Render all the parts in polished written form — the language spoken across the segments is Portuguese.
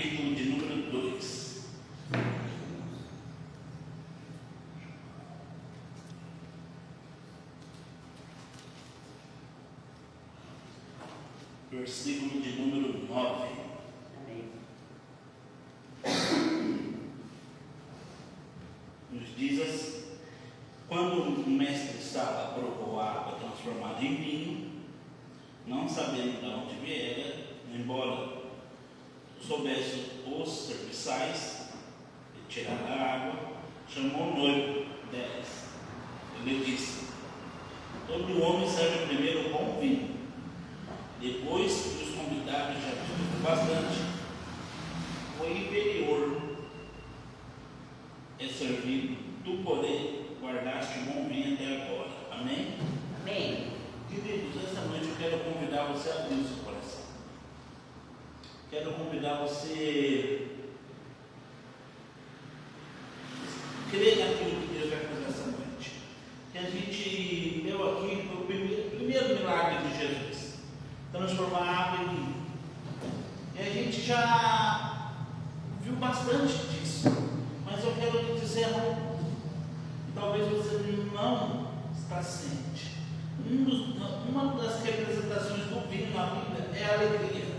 capítulo de número 2. Versículo de número 9. Amém. Nos diz assim: quando o mestre estava, provou a água transformada em vinho, não sabendo de onde viera, embora soubesse os serviçais de tirar a água, chamou o noivo. 10. Ele disse: todo homem serve primeiro o bom vinho, depois que os convidados já beberam bastante, o inferior é servido. Tu, porém, guardaste o bom vinho até agora. Amém? Amém. Queridos, essa noite eu quero convidar você a abrir o seu coração. Quero convidar você a crer naquilo que Deus vai fazer essa noite. Que a gente deu aqui o primeiro milagre de Jesus, transformar a água em vinho. E a gente já viu bastante disso, mas eu quero te dizer algo. Talvez você não está ciente. Uma das representações do vinho na Bíblia é a alegria.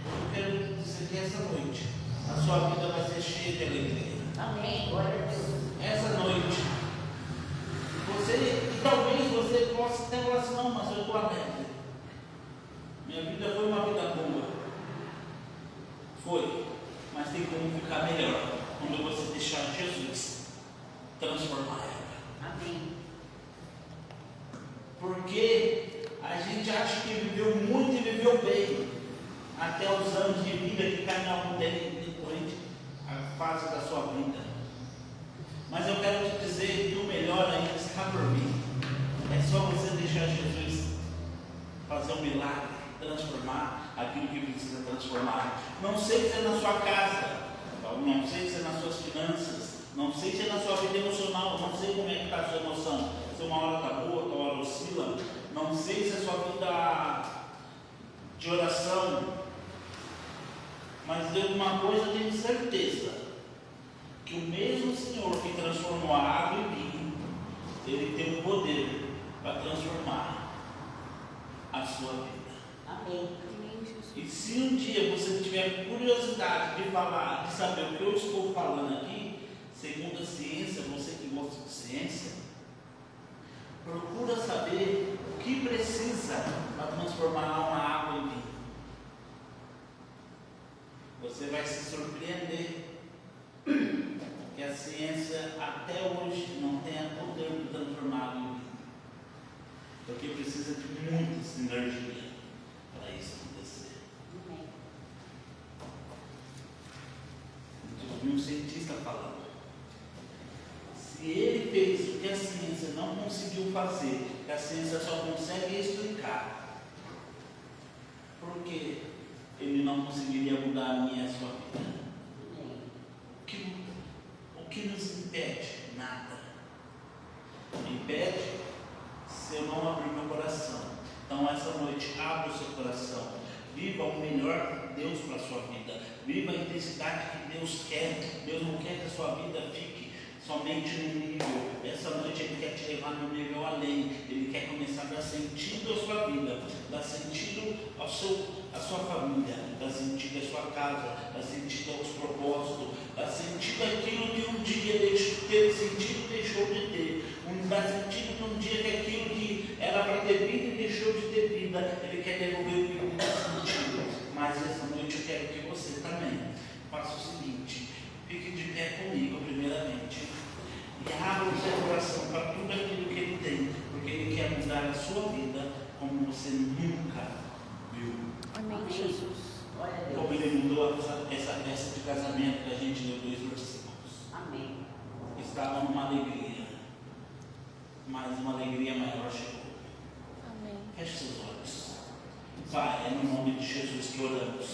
Eu quero dizer que essa noite a sua vida vai ser cheia de alegria. Amém. Glória a Deus. Essa noite, talvez você possa até falar assim: não, mas eu estou alegre. Minha vida foi uma vida boa. Foi, mas tem como ficar melhor quando você deixar Jesus transformar ela. Amém. Porque a gente acha que viveu muito e viveu bem até os anos de vida que cada um tem durante a fase da sua vida. Mas eu quero te dizer que o melhor ainda está por vir. É só você deixar Jesus fazer um milagre, transformar aquilo que precisa transformar. Não sei se é na sua casa, não sei se é nas suas finanças, não sei se é na sua vida emocional, não sei como é que está a sua emoção. Se uma hora está boa, outra hora oscila. Não sei se é a sua vida de oração. Mas de uma coisa eu tenho certeza: que o mesmo Senhor que transformou a água em vinho, Ele tem o poder para transformar a sua vida. Amém. E se um dia você tiver curiosidade de falar, de saber o que eu estou falando aqui, segundo a ciência, você que gosta de ciência, procura saber o que precisa para transformar uma água em vinho. Você vai se surpreender que a ciência até hoje não tenha poder de transformar água em vinho. Porque precisa de muita sinergia para isso acontecer. Amém. Eu vi um cientista falando: se ele fez o que a ciência não conseguiu fazer, que a ciência só consegue explicar, por que ele não conseguiria mudar a minha e a sua vida? Amém. O que nos impede? Nada. Me impede se eu não abrir meu coração. Então essa noite, abra o seu coração. Viva o melhor de Deus para a sua vida. Viva a intensidade que Deus quer. Deus não quer que a sua vida fique somente num nível. Essa noite Ele quer te levar num nível além. Ele quer começar a dar sentido à sua vida, dar sentido à sua família, dar sentido à sua casa, dar sentido aos propósitos, dar sentido àquilo que um dia teve sentido e deixou de ter. Dar sentido num dia que aquilo que era para ter vida e deixou de ter vida, Ele quer devolver o que dá sentido. Mas essa noite eu quero que você também faça o seguinte: fique de pé comigo primeiramente e abra o seu coração para tudo aquilo que Ele tem, porque Ele quer mudar a sua vida como você nunca viu. Amém, Jesus. Glória a Deus. Como Ele mudou essa festa de casamento que a gente leu 2 versículos. Amém. Estava numa alegria, mas uma alegria maior chegou. Amém. Feche seus olhos. Pai, é no nome de Jesus que oramos.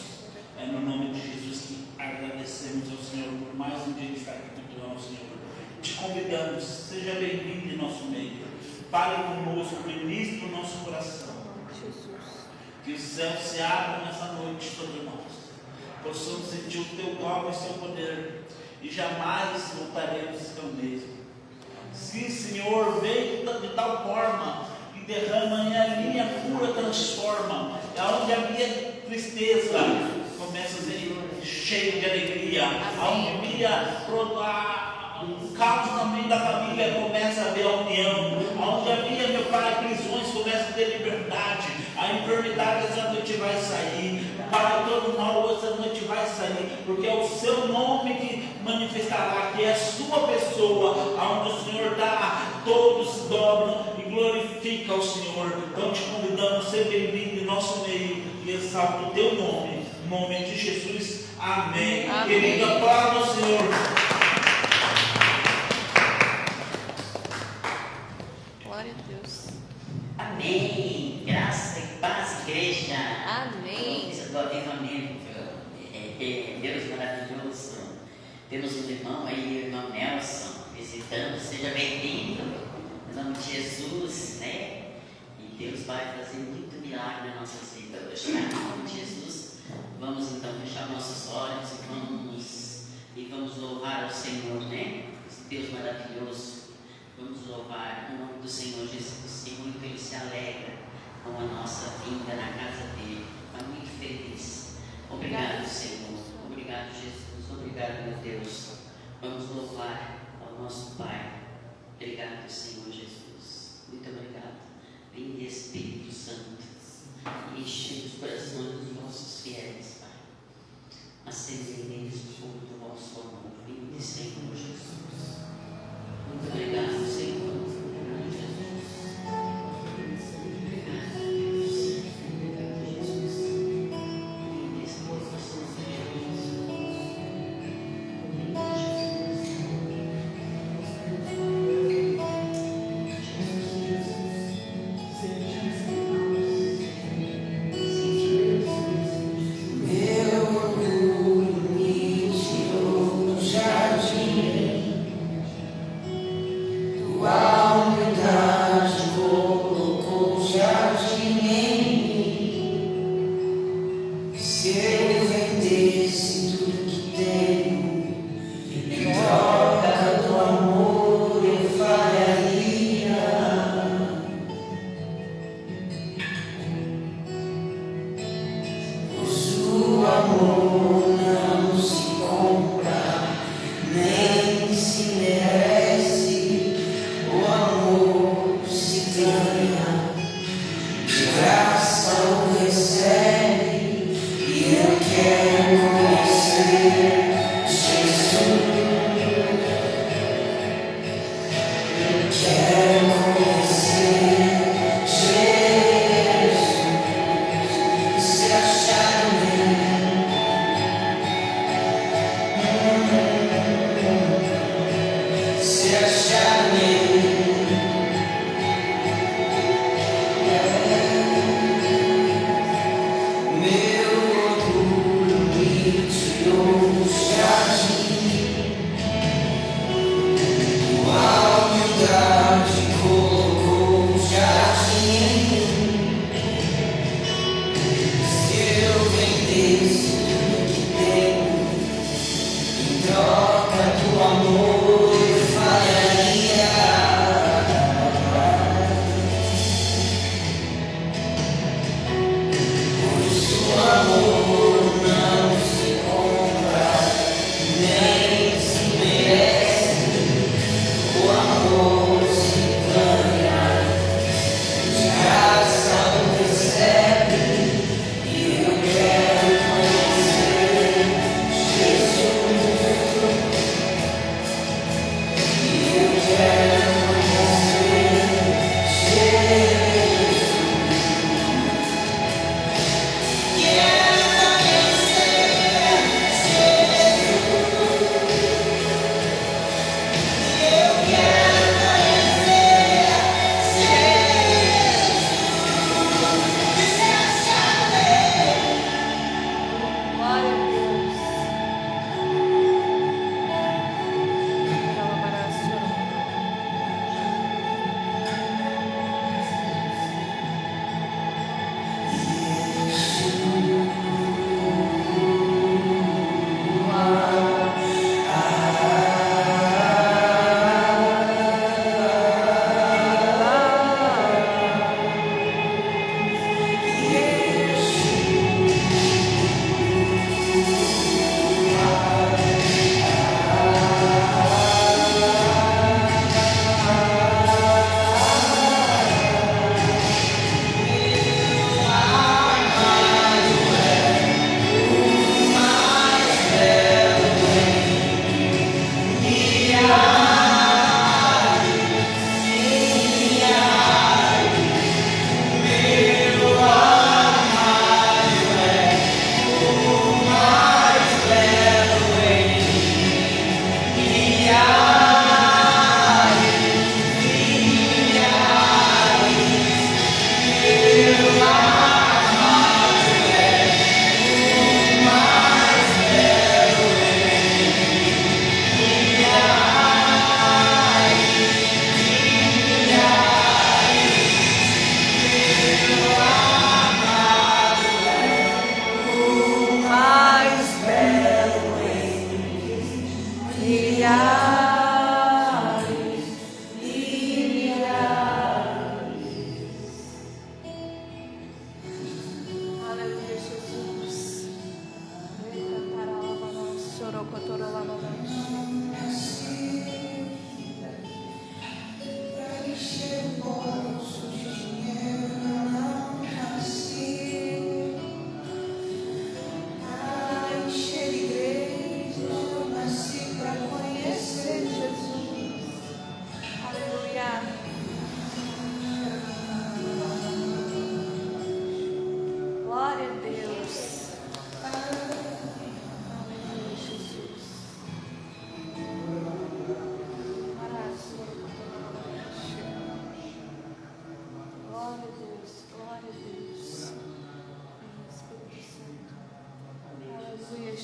É no nome de Jesus que agradecemos ao Senhor por mais um dia que está aqui cultuando, Senhor. Te convidamos, seja bem-vindo em nosso meio. Fale conosco, ministre o nosso coração. Jesus. Que os céus se abram nessa noite sobre nós. possamos sentir o teu toque e o seu poder, e jamais voltaremos a ser o mesmo. Sim, Senhor, vem de tal forma e derrama em a minha cura, transforma. Aonde havia tristeza, começa a ser cheio de alegria. Aonde havia um caos no meio da família, começa a haver a união. Aonde havia, meu Pai, prisões, começa a ter liberdade. A enfermidade essa noite vai sair. Pai, todo mal essa noite vai sair, porque é o seu nome que manifestará, que é a sua pessoa, aonde o Senhor dá, todos se dobram e glorificam o Senhor. Então te convidamos a ser bem-vindo em nosso meio e exalta o teu nome, em nome de Jesus. Amém. Amém. Querido, aplauda o Senhor. Glória a Deus. Amém. Graça e paz, igreja. Amém. Do avivamento. Deus maravilhoso. Temos um irmão aí, o irmão Nelson, visitando. Seja bem-vindo. Em nome de Jesus, né? E Deus vai fazer muito milagre nas nossas vidas hoje, tá? Em nome de Jesus. Vamos então fechar nossos olhos e vamos louvar ao Senhor, né? Deus maravilhoso. Vamos louvar o nome do Senhor Jesus, e muito Ele se alegra com a nossa vinda na casa dele. Está muito feliz. Obrigado, Senhor. Obrigado, Jesus. Obrigado, meu Deus. Vamos louvar ao nosso Pai. Obrigado, Senhor Jesus. Muito obrigado. Vinde, Espírito Santo, e enche os corações dos vossos fiéis, Pai. Acendei neles o fogo do vosso amor. Vinde, Senhor Jesus. Muito obrigado, Senhor. Obrigado, Jesus. Obrigado, Deus. Obrigado, Jesus. Vinde, Espírito Santo de Jesus. Recebe, e eu quero.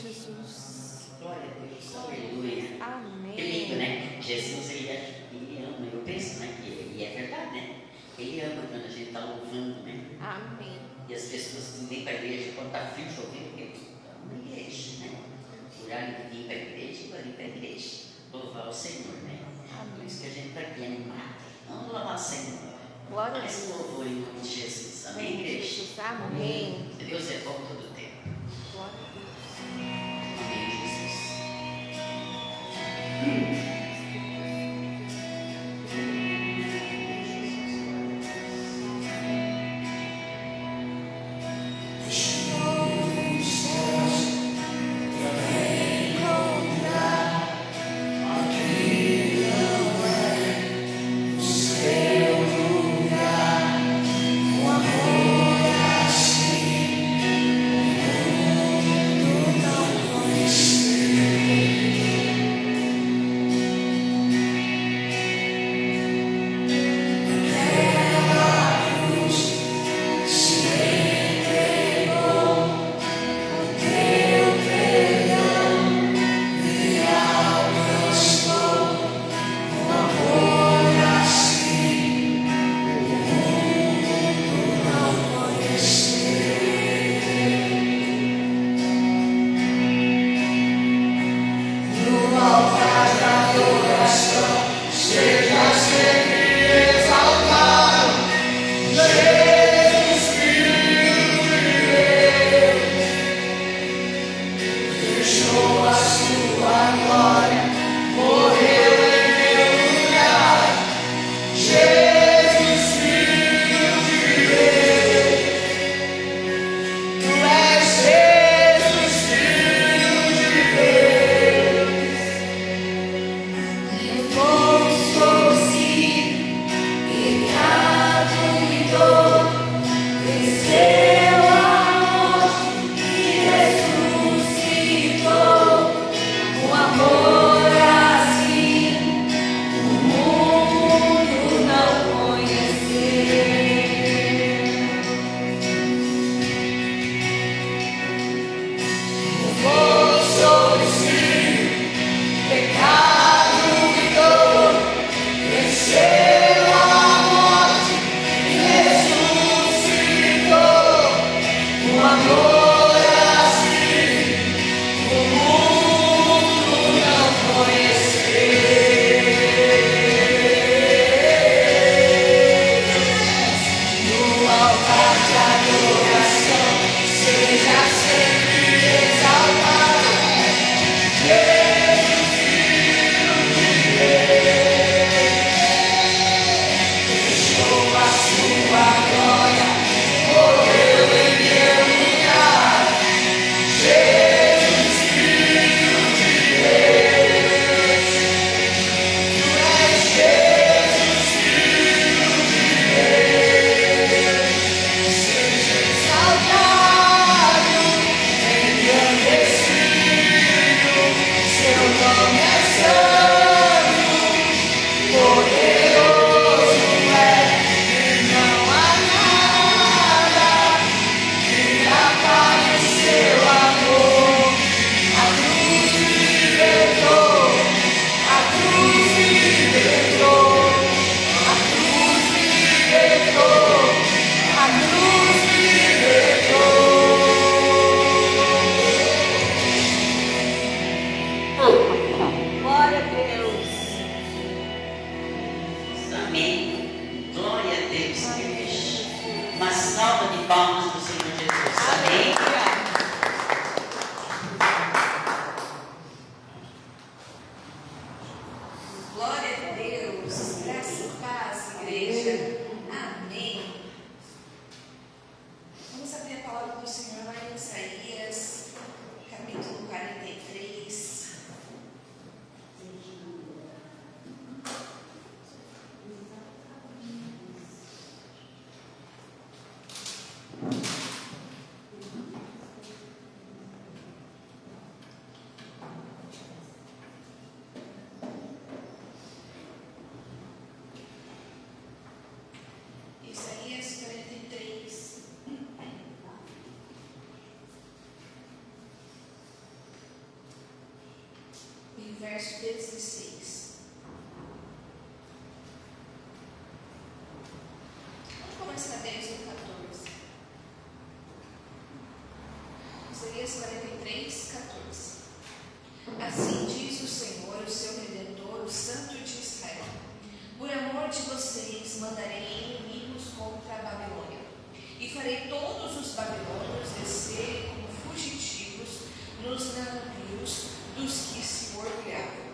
Jesus. Glória a Deus, aleluia. Amém. Que lindo, né? Jesus, ele ama, eu penso, né? E é verdade, né? Ele ama quando a gente está louvando, né? Amém. E as pessoas que vêm para a igreja, quando está frio, chovendo, eles estão na igreja, né? Olharem que vêm para a igreja e vão para a igreja. Louvar o Senhor, né? Por isso que a gente está aqui animado. Vamos louvar o Senhor. Glória a Mais Deus. louvor em nome de Jesus. Amém, igreja? Jesus. Amém. Deus é bom todo o tempo. Glória a Deus. Amém, Jesus. verso 16. Vamos começar desde o 14. Isaías 43, 14. Assim diz o Senhor, o seu Redentor, o Santo de Israel: por amor de vocês mandarei inimigos contra a Babilônia, e farei todos os babilônios descerem como fugitivos nos navios dos que se orgulhavam.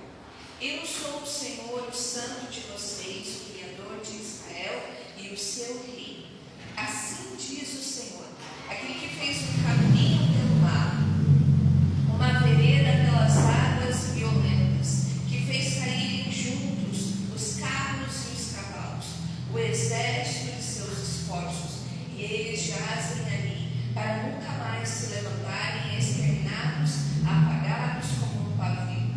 Eu sou o Senhor, o Santo de vocês, o Criador de Israel e o seu Rei. Assim diz o Senhor, aquele que fez um caminho pelo mar, uma vereda pelas águas violentas, que fez caírem juntos os carros e os cavalos, o exército de seus esforços, e eles jazem ali, para nunca mais se levantarem, exterminados, apagados como um pavio.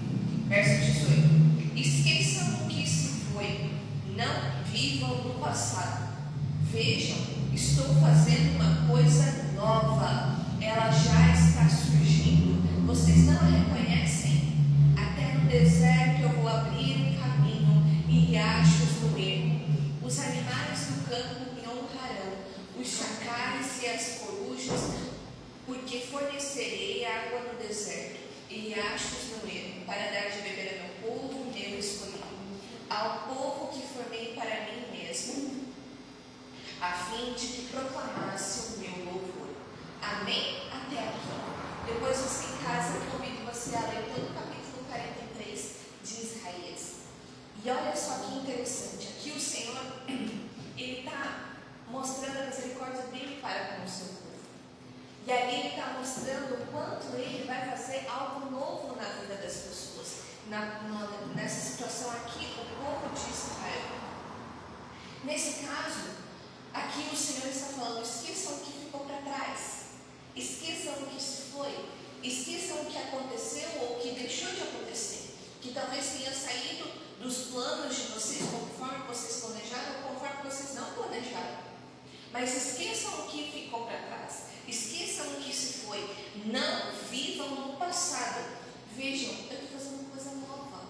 Verso 18. Esqueçam o que se foi, não vivam no passado. Vejam, estou fazendo uma coisa nova, ela já está surgindo. Vocês não a reconhecem? Até no deserto eu vou abrir um caminho e riachos no ermo. Os animais do campo me honrarão, os chacais e as corujas, porque fornecerei água no deserto e riachos no ermo, para dar de beber ao meu povo, meu escolhido, ao povo que formei para mim mesmo, a fim de que proclamasse o meu louvor. Amém? Até aqui. Depois você em casa, eu convido você a ler todo o capítulo 43 de Isaías. E olha só que interessante, aqui o Senhor, Ele está mostrando a misericórdia dele para com o seu povo. E ali Ele está mostrando o quanto Ele vai fazer algo novo na vida das pessoas. Nessa situação aqui, o povo de Israel. Nesse caso, aqui o Senhor está falando, esqueçam o que ficou para trás. Esqueçam o que se foi. Esqueçam o que aconteceu ou o que deixou de acontecer. Que talvez tenha saído dos planos de vocês, conforme vocês planejaram ou conforme vocês não planejaram. Mas esqueçam o que ficou para trás. Esqueçam o que se foi. Não vivam no passado. Vejam, eu estou fazendo uma coisa nova.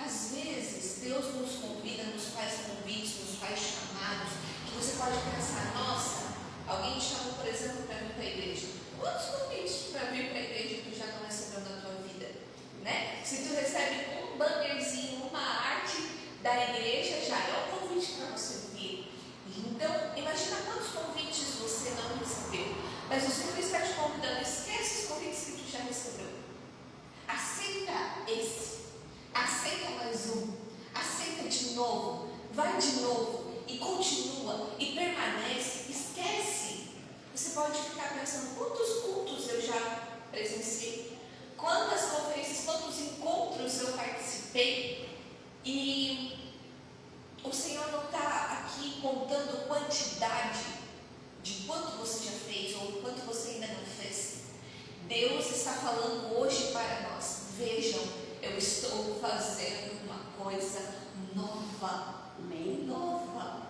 Às vezes, Deus nos convida, nos faz convites, nos faz chamados, que você pode pensar, nossa, alguém te chamou, por exemplo, para vir para a igreja. Quantos convites para vir para a igreja tu já não recebeu na tua vida? Né? Se tu recebe um bannerzinho, uma arte da igreja, já é um convite para você vir. Então, imagina quantos convites você não recebeu. Mas o Senhor está te convidando, esquece os convites que tu já recebeu. Aceita esse. Aceita mais um. Aceita de novo. Vai de novo. E continua. E permanece. Esquece. Você pode ficar pensando, quantos cultos eu já presenciei? Quantas conferências, quantos encontros eu participei? E o Senhor não está aqui contando quantidade de quanto você já fez ou quanto você ainda não fez. Deus está falando hoje para nós. Vejam, eu estou fazendo uma coisa nova. Amém. Nova.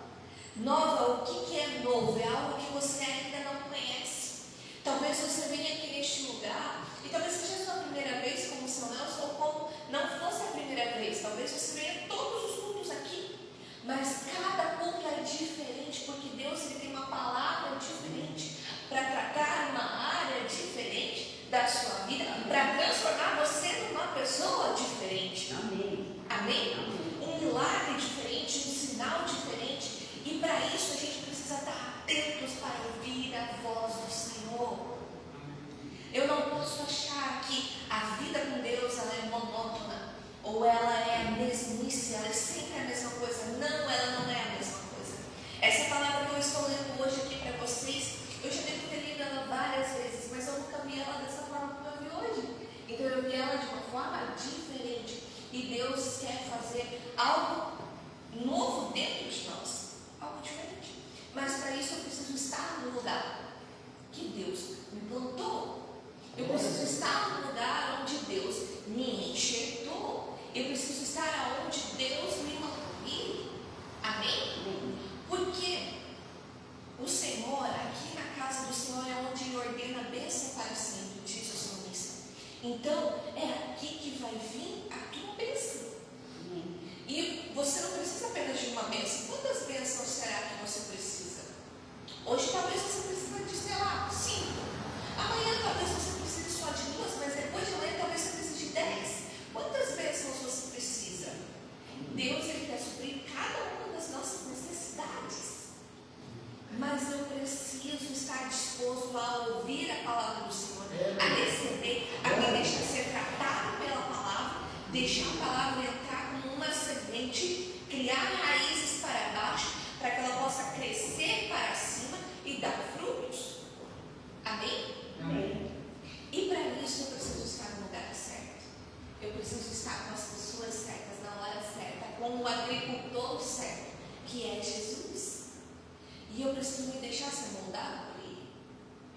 Nova, o que é novo? É algo que você ainda não conhece. Talvez você venha aqui neste lugar e talvez seja a sua primeira vez como São Nelson, ou como não fosse a primeira vez. Talvez você venha todos os cultos aqui. Mas cada culto é diferente, porque Deus ele tem uma palavra diferente para tratar uma área diferente da sua vida, para transformar você numa pessoa diferente. Amém. Amém? Amém. Um milagre diferente, um sinal diferente. E para isso a gente precisa estar atentos para ouvir a voz do Senhor. Eu não posso achar que a vida com Deus ela é monótona, ou ela é a mesmice, ela é sempre a mesma coisa. Não, ela não é a mesma coisa. Essa palavra que eu estou lendo hoje aqui para vocês, eu já devo ter lido ela várias vezes, mas eu nunca vi ela dessa forma como eu vi hoje. Então eu vi ela de uma forma diferente. E Deus quer fazer algo novo dentro de nós, algo diferente. Mas para isso eu preciso estar no lugar que Deus me plantou. Eu preciso estar no lugar onde Deus me enxertou. Eu preciso estar onde Deus me mandou ir. Amém? Porque o Senhor, aqui na casa do Senhor, é onde Ele ordena a bênção para sempre, diz o salmista. Então, é aqui que vai vir a tua bênção. E você não precisa apenas de uma bênção. Quantas bênçãos será que você precisa? Hoje talvez você precise de, sei lá, 5. Amanhã talvez você precise só de 2, mas depois de amanhã talvez você precise de 10. Quantas bênçãos você precisa? Deus, Ele quer suprir cada uma das nossas necessidades. Mas eu preciso estar disposto a ouvir a palavra do Senhor, a receber, a me deixar ser tratado pela palavra, deixar a palavra entrar como uma semente, criar raízes para baixo, para que ela possa crescer para cima e dar frutos. Amém? Amém. E para isso eu preciso estar no lugar certo. Eu preciso estar com as pessoas certas, na hora certa, com o agricultor certo, que é Jesus. E eu preciso me deixar ser moldado por Ele.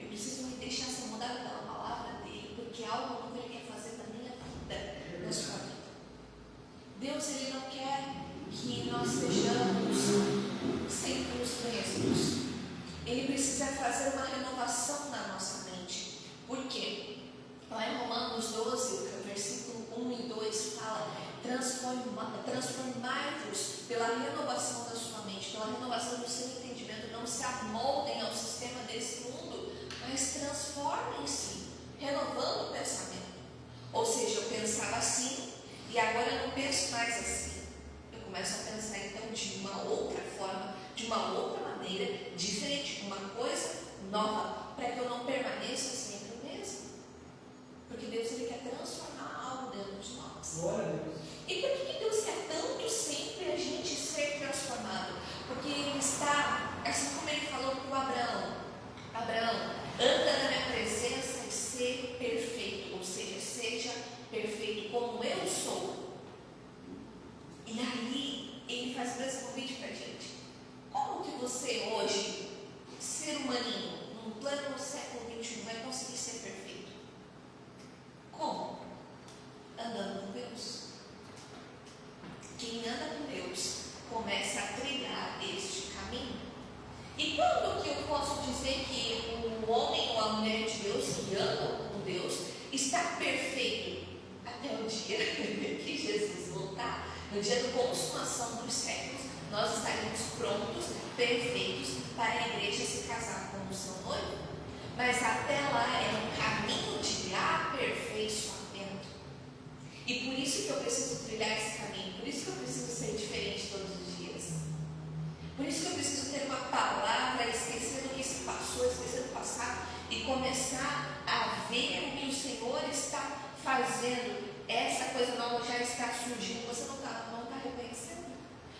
Eu preciso me deixar ser moldado pela palavra dEle, porque algo novo Ele quer fazer na minha vida, na sua vida. Deus, Ele não quer que nós sejamos sempre os mesmos. Ele precisa fazer uma renovação na nossa mente. Por quê? Lá em Romanos 12, versículo 1 e 2 fala: transformai-vos pela renovação da sua mente, pela renovação do seu entendimento. Não se amoldem ao sistema desse mundo, mas transformem-se, renovando o pensamento. Ou seja, eu pensava assim e agora eu não penso mais assim. Eu começo a pensar então de uma outra forma, de uma outra maneira, diferente, uma coisa nova, para que eu não permaneça sempre o mesmo. Porque Deus, Ele quer transformar algo dentro de nós. Glória a Deus. E por que Deus quer tanto sempre a gente ser transformado? Porque Ele está, assim como Ele falou para o Abraão: Abraão, anda na minha presença e ser perfeito, ou seja, seja perfeito como eu sou. E aí Ele faz o mesmo convite para a gente. Como que você hoje, ser humaninho, num plano século XXI, vai conseguir ser perfeito? Como? Andando com Deus. Quem anda com Deus começa a trilhar este caminho. E quando que eu posso dizer que o homem ou a mulher de Deus que andam com Deus está perfeito? Até o dia que Jesus voltar, no dia da consumação dos séculos, nós estaremos prontos, perfeitos, para a igreja se casar com o seu noivo. Mas até lá é um caminho de aperfeiçoamento. E por isso que eu preciso trilhar esse caminho, por isso que eu preciso ser diferente todos os dias. Por isso que eu preciso ter uma palavra, esquecer o que se passou, esquecer o passado e começar a ver o que o Senhor está fazendo. Essa coisa nova já está surgindo, você não está reconhecendo.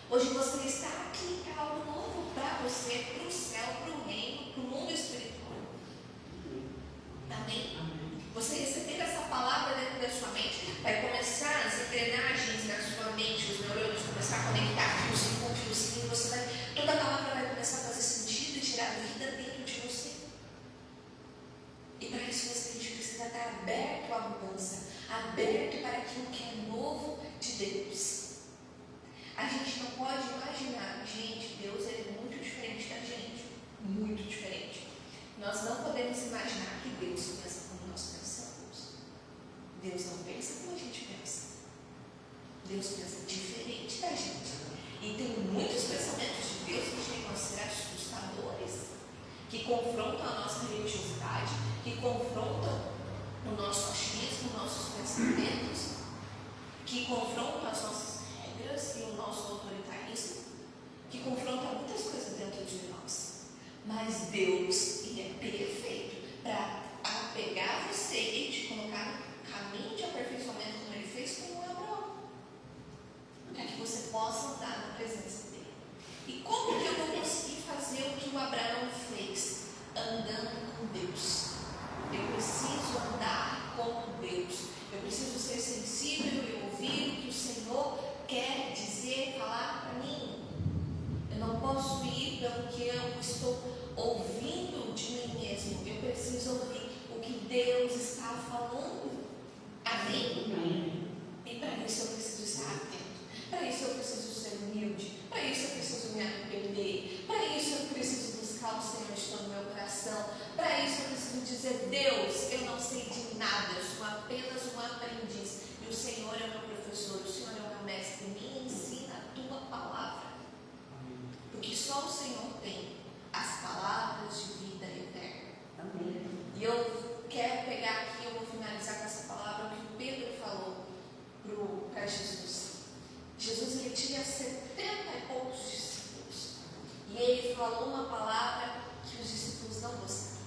Hoje você está aqui para algo novo para você, para o céu, para o reino, para o mundo espiritual. Amém? Você receber essa palavra dentro da sua mente, vai começar as engrenagens na sua mente, os neurônios começar a conectar, você vai, toda a palavra vai começar a fazer sentido e tirar vida dentro de você. E para isso a gente precisa estar aberto à mudança, aberto para aquilo que é novo de Deus. A gente não pode imaginar, gente, Deus é muito diferente da gente, muito diferente. Nós não podemos imaginar que Deus pensa como nós pensamos. Deus não pensa como a gente pensa. Deus pensa diferente da gente. E tem muitos pensamentos de Deus que chegam a ser assustadores, que confrontam a nossa religiosidade, que confrontam o nosso achismo, nossos pensamentos, que confrontam as nossas regras e o nosso autoritarismo, que confrontam muitas coisas dentro de nós. Mas Deus, Ele é perfeito para pegar você e te colocar no caminho de aperfeiçoamento, como Ele fez com o Abraão, para que você possa andar na presença dEle. E como que eu vou conseguir fazer o que o Abraão fez? Andando com Deus. Eu preciso andar com Deus. Eu preciso ser sensível e ouvir o que o Senhor quer dizer, falar para mim. Eu não posso ir pelo que eu estou ouvindo de mim mesmo. Eu preciso ouvir o que Deus está falando. Amém? E para isso eu preciso estar atento. Para isso eu preciso ser humilde. Para isso eu preciso me arrepender. Para isso eu preciso buscar o Senhor de todo o meu coração. Para isso eu preciso dizer: Deus, eu não sei de nada. Eu sou apenas um aprendiz. E o Senhor Senhor é o meu professor, o Senhor é o meu mestre, me ensina a tua palavra. Porque só o Senhor tem as palavras de vida eterna. Amém. E eu quero pegar aqui, eu vou finalizar com essa palavra que o Pedro falou para Jesus. Jesus, ele tinha 70 e poucos discípulos. E ele falou uma palavra que os discípulos não gostaram,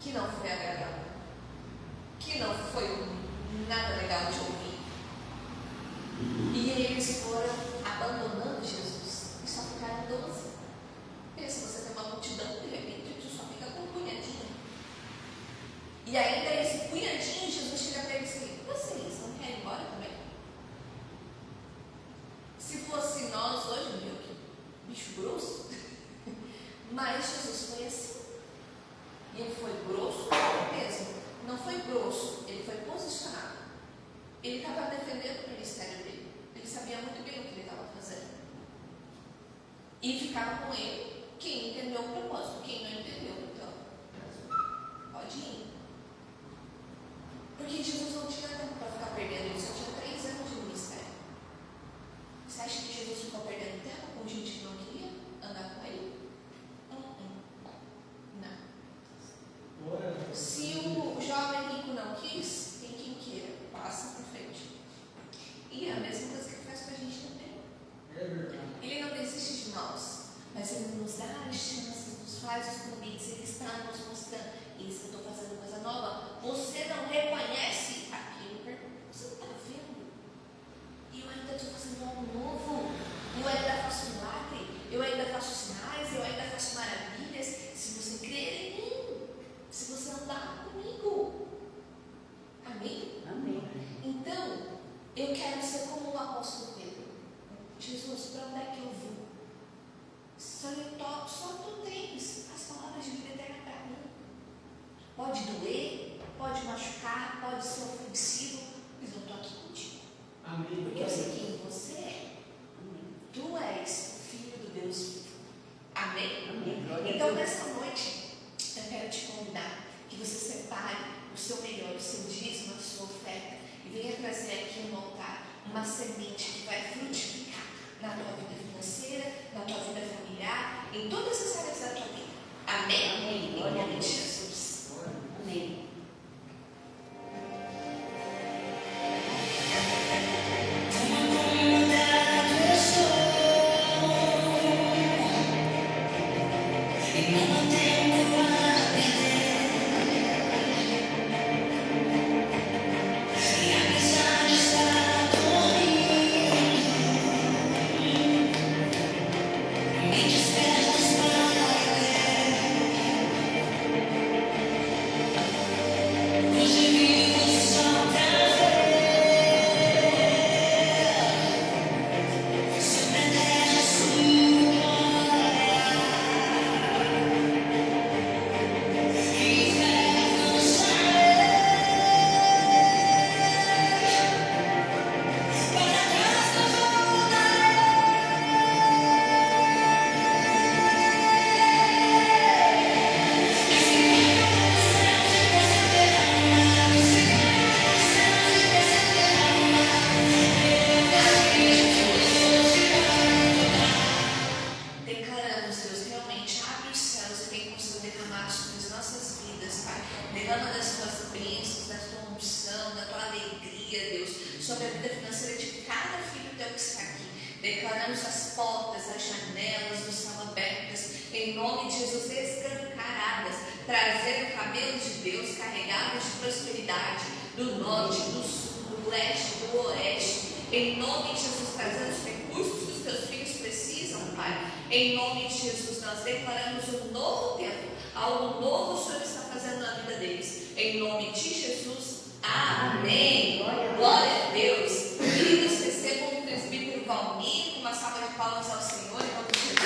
que não foi agradável, que não foi nada legal de ouvir. E eles foram abandonando Jesus e só ficaram 12. Pensa, você tem uma multidão, de repente você só fica com um punhadinho. E ainda esse punhadinho, Jesus chega para eles e diz: vocês não querem ir embora também? Se fosse nós hoje, meu, que bicho grosso. Mas Jesus foi assim. E ele foi grosso mesmo. Não foi grosso, ele foi posicionado. Ele estava defendendo o ministério dele. Ele sabia muito bem o que ele estava fazendo. E ficava com ele quem entendeu o propósito. Quem não entendeu, então pode ir. Porque Jesus não tinha tempo para ficar perdendo. Ele só tinha 3 anos de ministério. Você acha que Jesus ficou perdendo tempo com gente que não queria andar com ele? Não. Se o jovem rico não quis, tem quem queira, passa para frente. E é a mesma coisa que ele faz com a gente também. Ele não desiste de nós, mas ele nos dá as chances, nos faz os convites, ele está nos mostrando: isso, eu estou fazendo coisa nova. Você não reconhece aquilo, você não está vendo. E eu ainda estou fazendo algo novo. Eu ainda faço milagre, eu ainda faço sinais, eu ainda faço maravilhas. Se você crer em mim, se você andar comigo. Amém? Amém. Então, eu quero ser como o apóstolo Pedro. Jesus, para onde é que eu vou? Só tu tens as palavras de vida eterna para mim. Pode doer, pode machucar, pode ser ofensivo, mas eu estou aqui contigo. Amém. Porque eu sei quem você é. Tu és o Filho do Deus vivo. Amém? Amém. Então, nessa noite, eu quero te convidar que você separe o seu melhor, o seu dízimo, a sua oferta, e venha trazer aqui no altar uma semente que vai frutificar na tua vida financeira, na tua vida familiar, em todas as áreas da tua vida. Amém? Amém. Em Glória a nome de Deus. Jesus. Amém. Declaramos, Deus, realmente abre os céus e vem com o seu derramado sobre as nossas vidas, Pai. Derrama das tuas bênçãos, da tua unção, da tua alegria, Deus, sobre a vida financeira de cada filho teu que está aqui. Declaramos as portas, as janelas do céu abertas, em nome de Jesus, escancaradas, trazendo camelos de Deus carregados de prosperidade do norte, do sul, do leste, do oeste. Em nome de Jesus, trazendo os recursos que os teus filhos precisam, Pai. Em nome de Jesus, nós declaramos um novo tempo, algo novo o Senhor está fazendo na vida deles. Em nome de Jesus, amém. Glória a Deus. Queridos, recebam o presbítero Valmir com uma salva de palmas ao Senhor, em nome de Jesus.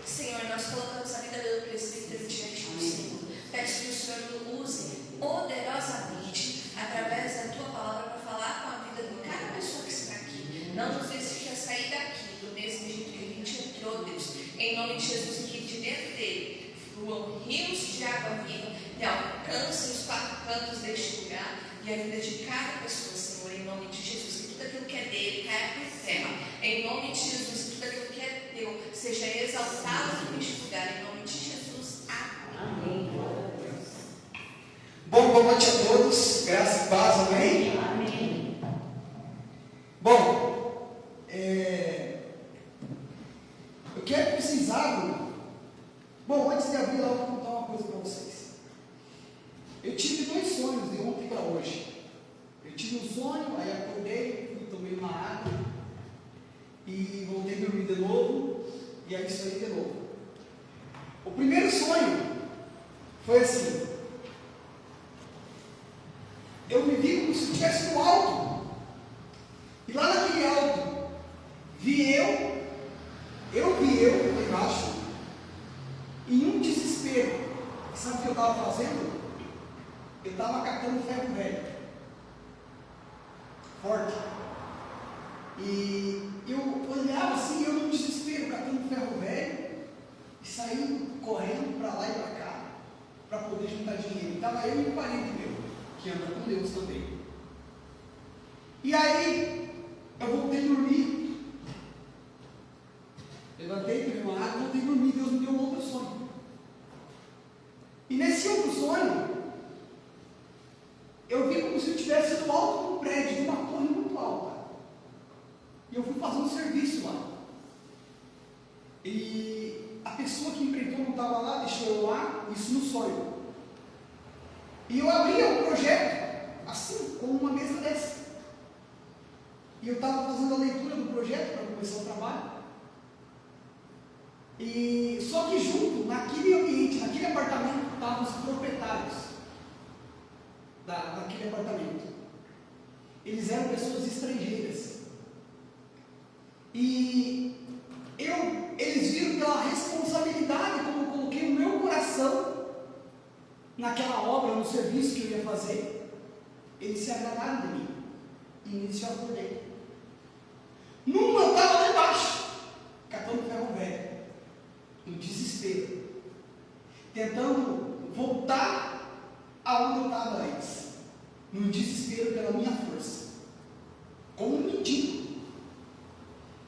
Senhor, nós colocamos a vida do presbítero diante do Senhor. Peço que o Senhor o use poderosamente através da tua palavra para falar com a vida de cada pessoa que está aqui. Não nos deixe sair daqui do mesmo jeito que a gente entrou, Deus. Em nome de Jesus, que de dentro dele fluam rios de água viva e alcancem os 4 cantos deste lugar e a vida de cada pessoa, Senhor, em nome de Jesus. Que tudo aquilo que é dele caia por terra, em nome de Jesus. Que tudo aquilo que é teu seja exaltado neste lugar, em nome de Jesus. Amém. Bom, boa noite a todos, graça e paz, amém? Amém. Bom, eu quero que vocês abram. Bom, antes de abrir lá, eu vou contar uma coisa para vocês. Eu tive 2 sonhos de ontem para hoje. Eu tive um sonho, aí acordei, fui, tomei uma água e voltei a dormir de novo, e aí sonhei de novo. O primeiro sonho foi assim: eu me vi como se eu estivesse no alto, e lá naquele alto, vi eu lá embaixo, em um desespero. Sabe o que eu estava fazendo? Eu estava catando ferro velho, forte, e eu olhava assim, eu num desespero, catando ferro velho, e saindo correndo para lá e para cá, para poder juntar dinheiro. Estava eu e um parente meu, que anda com Deus também. E aí, eu voltei a dormir. Levantei, tomei uma água, voltei a dormir. Deus me deu um outro sonho. E nesse outro sonho, eu vi como se eu estivesse no alto de um prédio, de uma torre muito alta. E eu fui fazer um serviço lá. E a pessoa que empreendeu não estava lá, deixou eu lá, isso no sonho. E eu abria o projeto, assim, com uma mesa dessa. E eu estava fazendo a leitura do projeto para começar o trabalho. E só que junto, naquele ambiente, naquele apartamento, estavam os proprietários daquele apartamento. Eles eram pessoas estrangeiras. E eles viram pela responsabilidade como eu coloquei no meu coração naquela obra, no serviço que eu ia fazer. Eles se agradaram de mim. E nisso eu acordei. Numa eu estava lá embaixo, catando ferro velho, no desespero, tentando voltar aonde eu estava antes, no desespero pela minha força, como um mendigo.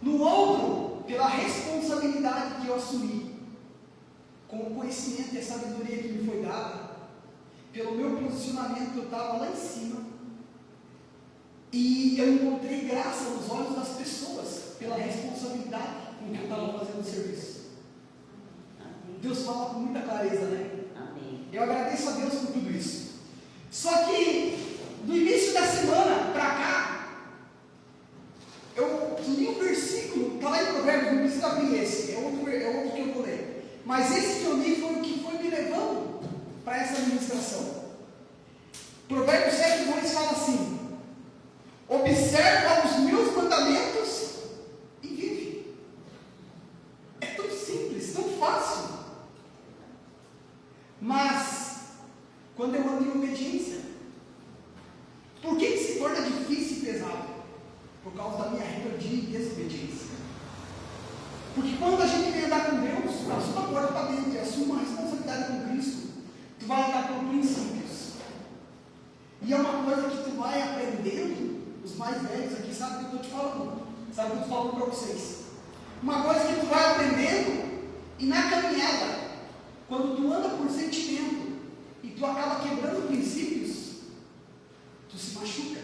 No outro, pela responsabilidade que eu assumi, com o conhecimento e a sabedoria que me foi dada, pelo meu posicionamento que eu estava lá em cima. E eu encontrei graça nos olhos das pessoas, pela responsabilidade com que eu estava fazendo o serviço. Amém. Deus fala com muita clareza, né? Amém. Eu agradeço a Deus por tudo isso. Só que, do início da semana para cá, eu li um versículo, está lá em Provérbios, não precisa abrir esse, é outro que eu vou ler. Mas esse que eu li foi o que foi me levando para essa administração. Provérbios 7:2 fala assim: observa os meus mandamentos e vive. É tão simples, tão fácil. Mas, quando eu ando em obediência, por que se torna difícil e pesado? Por causa da minha rebeldia e desobediência. Porque quando a gente vem andar com Deus, assuma a porta para dentro e assuma a responsabilidade com Cristo, tu vai andar por princípios. E é uma coisa que tu vai aprendendo. Os mais velhos aqui sabem o que eu estou te falando, sabe o que eu estou falando para vocês. Uma coisa que tu vai aprendendo, e na caminhada, quando tu anda por sentimento e tu acaba quebrando princípios, tu se machuca.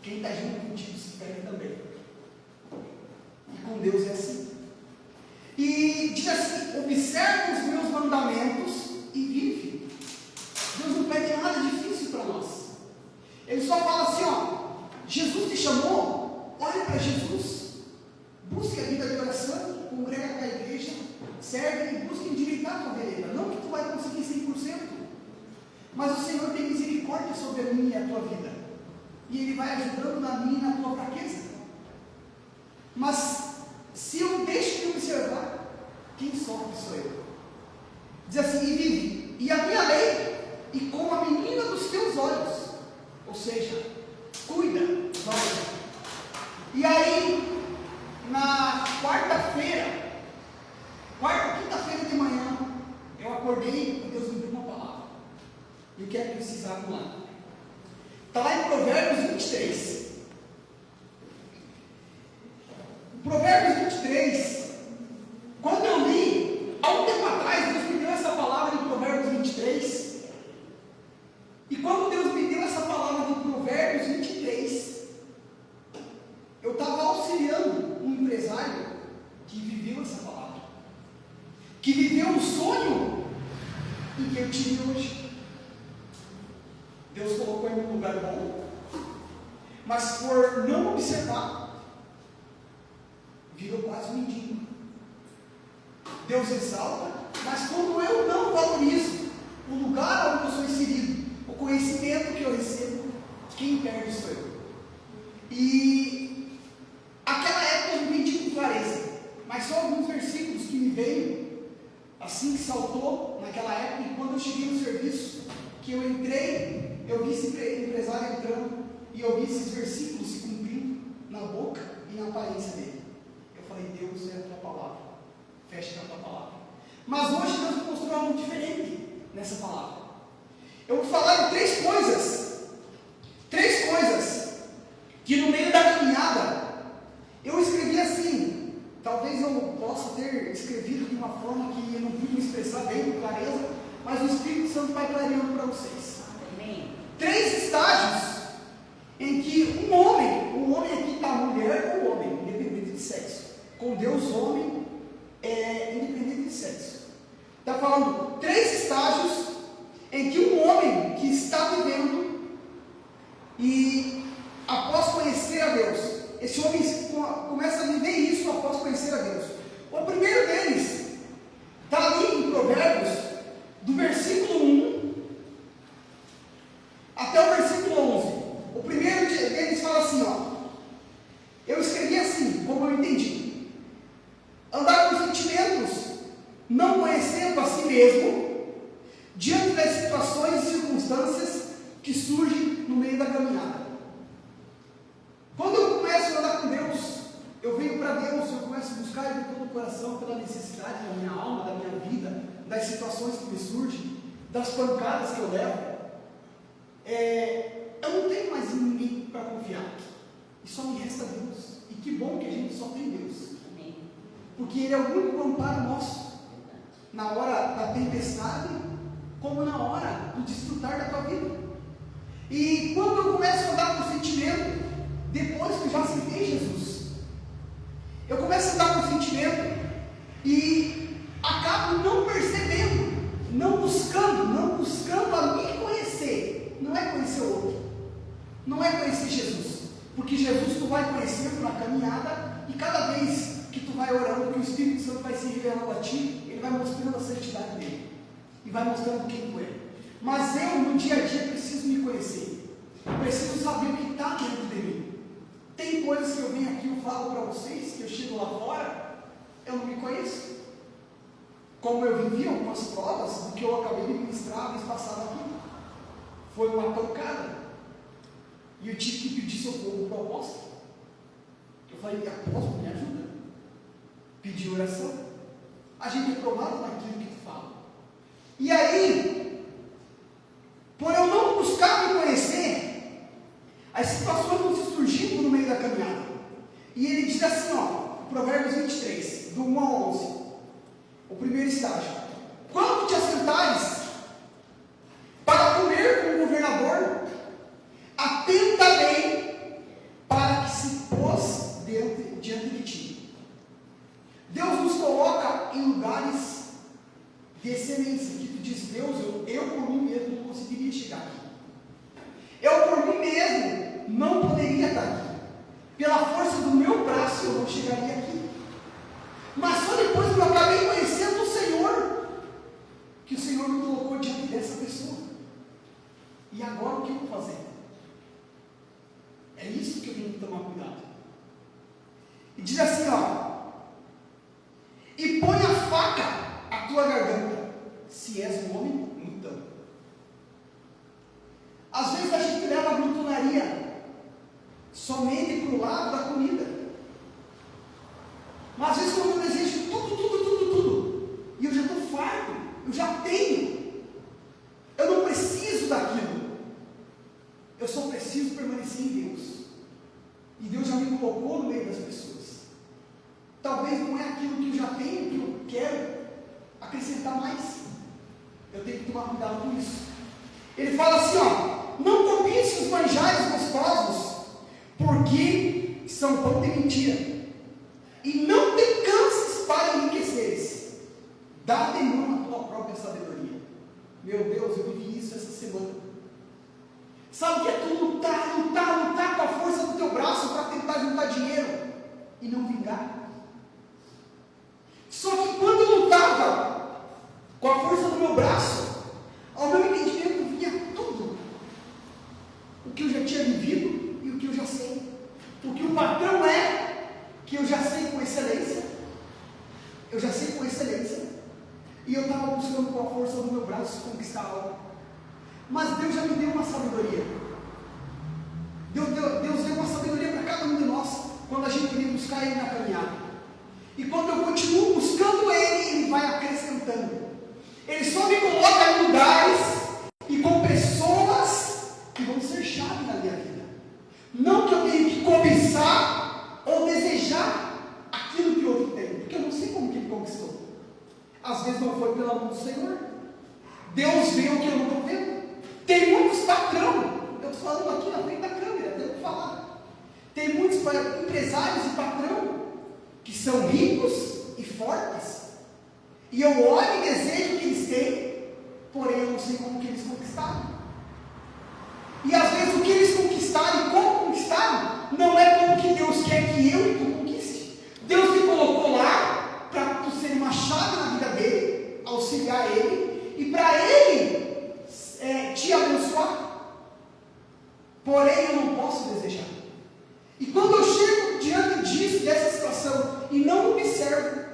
Quem está junto contigo se perde também. E com Deus é assim. E diz assim: observa os meus mandamentos e vive. Deus não pede nada difícil para nós. Ele só fala assim: ó, Jesus te chamou, olha para Jesus, busque a vida de oração, congrega com a igreja, serve e busque endireitar a tua vereda. Não que tu vai conseguir 100%, mas o Senhor tem misericórdia sobre a minha e a tua vida, e Ele vai ajudando na minha e na tua fraqueza. Mas se eu deixo de observar, quem sofre sou eu. Diz assim: e vive, e a minha lei, e como a menina dos teus olhos. Ou seja, cuida, vai. E aí, na quinta-feira de manhã, eu acordei e Deus me deu uma palavra. E eu quero que vocês abram lá. Está lá em Provérbios 23. Provérbios 23, quando eu li, há um tempo atrás, Deus me deu essa palavra em Provérbios 23. E quando Deus me deu essa palavra de Provérbios 23, eu estava auxiliando um empresário que viveu essa palavra, que viveu um sonho em que eu tive hoje. Deus colocou ele num lugar bom, mas por não observar, virou quase um mendigo. Deus exalta, mas quando eu não valorizo o lugar onde eu sou inserido, o conhecimento que eu recebo, quem perde sou eu. E aquela época eu não com clareza, mas só alguns versículos que me veio assim que saltou naquela época. E quando eu cheguei no serviço, que eu entrei, eu vi esse empresário entrando e eu vi esses versículos se cumprindo na boca e na aparência dele. Eu falei, Deus, é a tua palavra, fecha a tua palavra. Mas hoje Deus me mostrou algo diferente nessa palavra. Eu vou falar de três coisas que no meio da caminhada eu escrevi assim. Talvez eu possa ter escrevido de uma forma que eu não pude me expressar bem com clareza, mas o Espírito Santo vai clareando para vocês. Amém. 3 estágios em que o homem aqui está mulher ou homem, independente de sexo. Com Deus, homem é independente de sexo. Está falando 3 estágios em que um homem que está vivendo e após conhecer a Deus, esse homem começa a viver isso após conhecer a Deus. O primeiro deles está ali em Provérbios, do versículo 1 até o versículo 11. O primeiro deles fala assim, eu escrevi assim, como eu entendi: andar com sentimentos, não conhecendo a si mesmo, diante das situações e circunstâncias que surgem no meio da caminhada. Quando eu começo a andar com Deus, eu venho para Deus, eu começo a buscar Ele de todo o coração, pela necessidade da minha alma, da minha vida, das situações que me surgem, das pancadas que eu levo. Eu não tenho mais ninguém para confiar, e só me resta Deus. E que bom que a gente só tem Deus, Amém. porque Ele é o único amparo nosso, na hora da tempestade, como na hora do desfrutar da tua vida. E quando eu começo a andar por sentimento, depois que eu já aceitei Jesus, eu começo a andar por sentimento e acabo não percebendo, não buscando a me conhecer. Não é conhecer o outro, não é conhecer Jesus, porque Jesus tu vai conhecendo na caminhada, e cada vez que tu vai orando, que o Espírito Santo vai se revelando a ti, ele vai mostrando a santidade dele e vai mostrando quem tu é. Mas eu no dia a dia preciso me conhecer, preciso saber o que está dentro de mim. Tem coisas que eu venho aqui e falo para vocês, que eu chego lá fora, eu não me conheço. Como eu vivi algumas provas do que eu acabei de ministrar mês passado aqui. Foi uma pancada. E eu tive que pedir socorro para o apóstolo. Eu falei, apóstolo, me ajuda. Pedi oração. A gente é provado naquilo que tu fala. E aí, por eu não buscar me conhecer, as situações vão se surgindo no meio da caminhada. E ele diz assim, Provérbios 23, do 1 ao 11. O primeiro estágio: quando te assentares para comer com o governador, atenta bem para que se pôs diante de ti. Deus nos coloca em lugares de excelência, que tu diz, Deus, eu por mim mesmo não conseguiria chegar aqui. Eu por mim mesmo não poderia estar aqui. Pela força do meu braço eu não chegaria aqui. Mas só depois que eu acabei conhecendo o Senhor, que o Senhor me colocou diante dessa pessoa. E agora o que eu vou fazer? É isso que eu tenho que tomar cuidado. E diz assim, e põe a faca à tua garganta, se és um homem, então. Às vezes a gente leva a glutonaria somente para o lado da comida. Mas às vezes quando eu desejo tudo, e eu já estou farto, eu já tenho acrescentar mais. Eu tenho que tomar cuidado com isso. Ele fala assim, ó, não cobice os manjares gostosos, porque são pão de mentira. E não te canses para enriqueceres. Dá de mão a tua própria sabedoria. Meu Deus, eu vivi isso essa semana. Sabe o que é tu lutar com a força do teu braço para tentar juntar dinheiro e não vingar? Só que quando eu lutava com a força do meu braço, ao meu entendimento vinha tudo. O que eu já tinha vivido e o que eu já sei. O que o padrão é, que eu já sei com excelência. Eu já sei com excelência. E eu estava buscando com a força do meu braço conquistar algo. Mas Deus já me deu uma sabedoria. Deus deu uma sabedoria para cada um de nós, quando a gente vem buscar Ele na caminhada. E quando eu continuo buscando Ele, Ele vai acrescentando. Ele só me coloca em lugares e com pessoas que vão ser chave na minha vida. Não que eu tenha que cobiçar ou desejar aquilo que o outro tem, porque eu não sei como que ele conquistou. Às vezes não foi pela mão do Senhor. Deus vê o que eu não estou vendo. Tem muitos patrão, eu estou falando aqui na frente da câmera, devo falar. Tem muitos empresários e patrão que são ricos e fortes. E eu olho e desejo o que eles têm, porém eu não sei como que eles conquistaram. E às vezes o que eles conquistaram e como conquistaram, não é como que Deus quer que eu e tu conquiste. Deus te colocou lá para tu ser uma chave na vida dele, auxiliar ele, e para ele te abençoar. Porém eu não posso desejar. E quando eu chego diante disso, dessa situação, e não observo,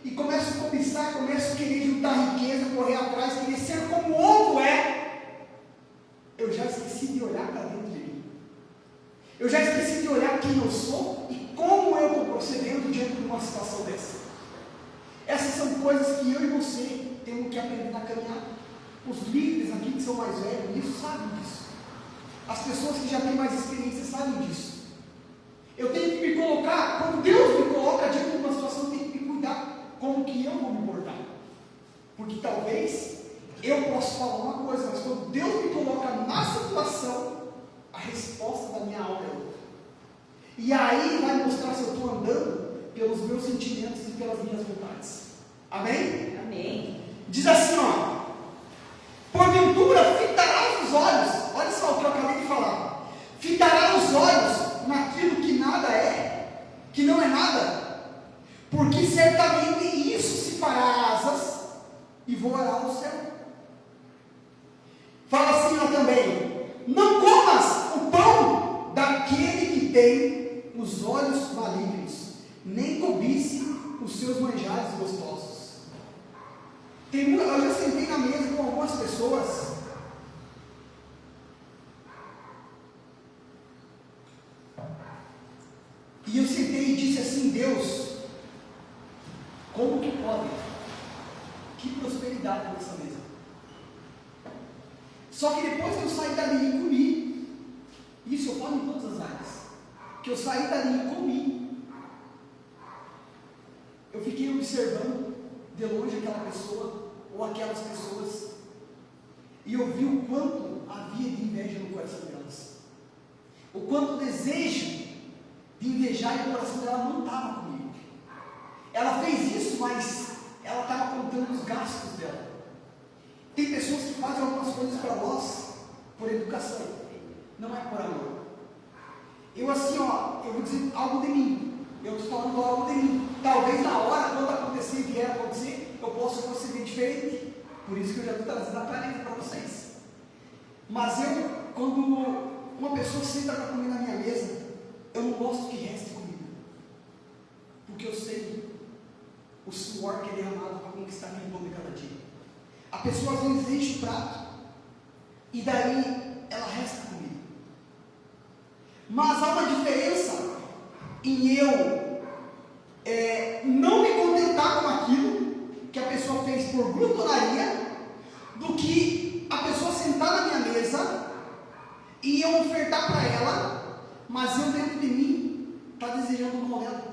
e começo a cobiçar, começo a querer juntar riqueza, correr atrás, querer ser como o outro é, eu já esqueci de olhar para dentro de mim. Eu já esqueci de olhar quem eu sou e como eu estou procedendo diante de uma situação dessa. Essas são coisas que eu e você temos que aprender na caminhada. Os líderes aqui que são mais velhos, isso sabem disso. As pessoas que já têm mais experiência sabem disso. Eu tenho que me colocar, quando Deus me coloca diante de uma situação, eu tenho que me cuidar como que eu vou me portar. Porque talvez eu possa falar uma coisa, mas quando Deus me coloca na situação, a resposta da minha alma é outra. E aí vai mostrar se eu estou andando pelos meus sentimentos e pelas minhas vontades. Amém? Amém. Diz assim, ó. Porventura fitarás os olhos. Olha só o que eu acabei de falar. Fitarás os olhos naquilo que nada é, que não é nada. Porque certamente isso se fará asas e voará ao céu. Fala assim ó também. Não comas o pão daquele que tem os olhos malignos, nem cobice os seus manjares gostosos. Eu já sentei na mesa com algumas pessoas e eu sentei e disse assim: Deus, como que pode? Que prosperidade nessa mesa. Só que depois que eu saí dali e comi, isso eu falo em todas as áreas, que eu saí dali e comi, eu fiquei observando de longe aquela pessoa ou aquelas pessoas e eu vi o quanto havia de inveja no coração delas, o quanto o desejo de invejar no coração dela não estava comigo. Ela fez isso, mas ela estava contando os gastos dela. Tem pessoas que fazem algumas coisas para nós por educação, não é por amor. Eu assim, ó, eu vou dizer algo de mim. Eu estou falando algo de mim. Talvez na hora, quando acontecer e vier a acontecer, eu possa proceder diferente. Por isso que eu já estou trazendo a clareza para vocês. Mas eu, quando uma pessoa senta para comer na minha mesa, eu não gosto que reste comida. Porque eu sei o suor que é derramado para conquistar aquele pão de cada dia. A pessoa às vezes enche o prato e daí ela resta comida. Mas há uma diferença em eu não me contentar com aquilo que a pessoa fez por glutonaria, do que a pessoa sentar na minha mesa e eu ofertar para ela, mas eu dentro de mim está desejando um momento,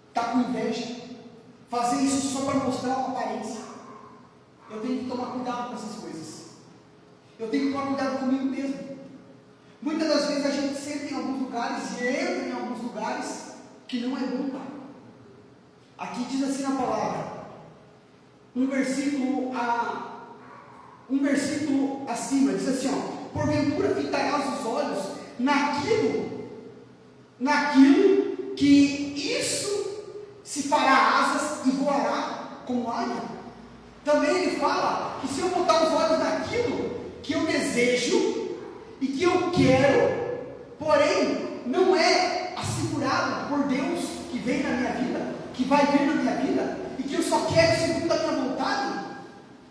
está com inveja, fazer isso só para mostrar uma aparência. tomar cuidado com essas coisas. Eu tenho que tomar cuidado comigo mesmo. Muitas das vezes a gente senta em alguns lugares e entra em alguns lugares que não é bom estar. Aqui diz assim na palavra, um versículo acima, diz assim, ó, porventura fitarás os olhos naquilo que isso se fará asas e voará como águia. Também ele fala que se eu botar os olhos naquilo que eu desejo e que eu quero, porém não é assegurado por Deus que vem na minha vida, que vai vir na minha vida, e que eu só quero segundo a minha vontade,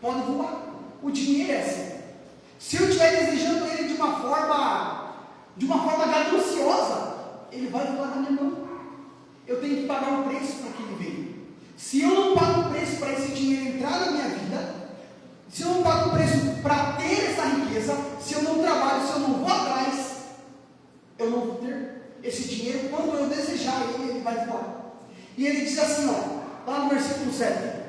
pode voar. O dinheiro é assim. Se eu estiver desejando ele de uma forma gananciosa, ele vai voar na minha mão. Eu tenho que pagar um preço para que ele venha. Se eu não pago um preço para esse dinheiro entrar na minha vida, se eu não pago um preço para ter essa riqueza, se eu não trabalho, se eu não vou atrás, eu não vou ter esse dinheiro. Quando eu desejar ele vai voar. E ele diz assim, ó, lá no versículo 7,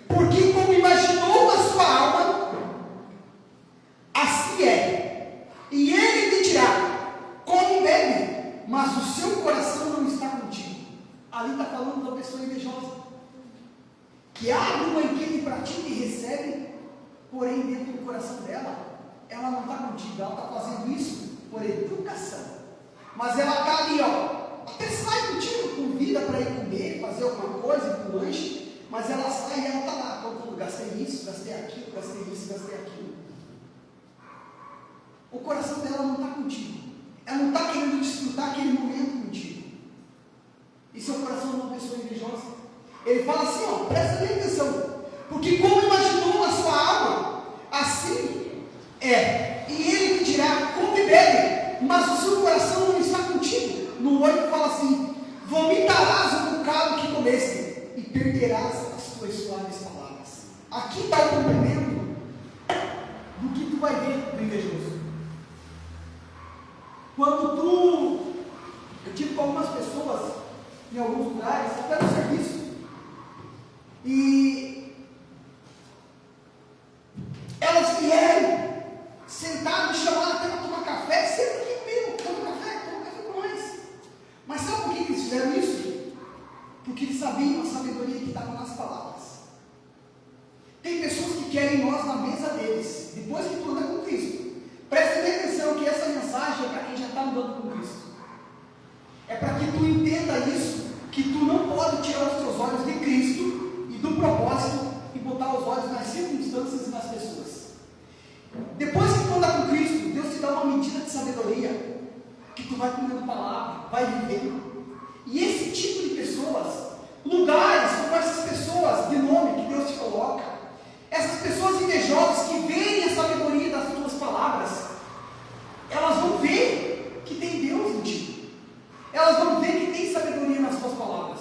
porque como imaginou a sua alma, assim é, e ele lhe dirá, come e bebe, mas o seu coração não está contigo. Ali está falando da pessoa invejosa, que abre um banquete para ti e recebe, porém dentro do coração dela, ela não está contigo, ela está fazendo isso por educação, mas ela está ali, ó, até sai contigo, convida para ir comer, fazer alguma coisa, ir para o lanche, mas ela sai e ela está lá, contando, gastei isso, gastei aquilo, gastei isso, gastei aquilo. O coração dela não está contigo, ela não está querendo desfrutar aquele momento contigo. E seu coração é uma pessoa invejosa. Ele fala assim, ó, presta bem atenção, porque como imaginou na sua alma, assim é, e ele lhe dirá, come e bebe, mas o seu coração não está contigo. No 8 fala assim, vomitarás o bocado que comeste, e perderás as tuas suaves palavras. Aqui está o cumprimento do que tu vai ver do invejoso. Quando eu tive com algumas pessoas em alguns lugares, até no serviço, e elas vieram, sentaram, me chamaram até para tomar café, senta aqui comigo, toma café com nós. Mas sabe por que eles fizeram isso? Porque eles sabiam a sabedoria que estava nas palavras. Tem pessoas que querem nós na mesa deles, depois que tu anda com Cristo. Preste bem atenção que essa mensagem é para quem já está andando com Cristo. É para que tu entenda isso, que tu não pode tirar os teus olhos de Cristo e do propósito e botar os olhos nas circunstâncias e nas pessoas. Depois que tu anda com Cristo, Deus te dá uma medida de sabedoria, que tu vai comendo palavra, vai vivendo. E esse tipo de pessoas, lugares como essas pessoas de nome que Deus te coloca, essas pessoas invejosas que veem a sabedoria das tuas palavras, elas vão ver que tem Deus em ti. Elas vão ver que tem sabedoria nas tuas palavras.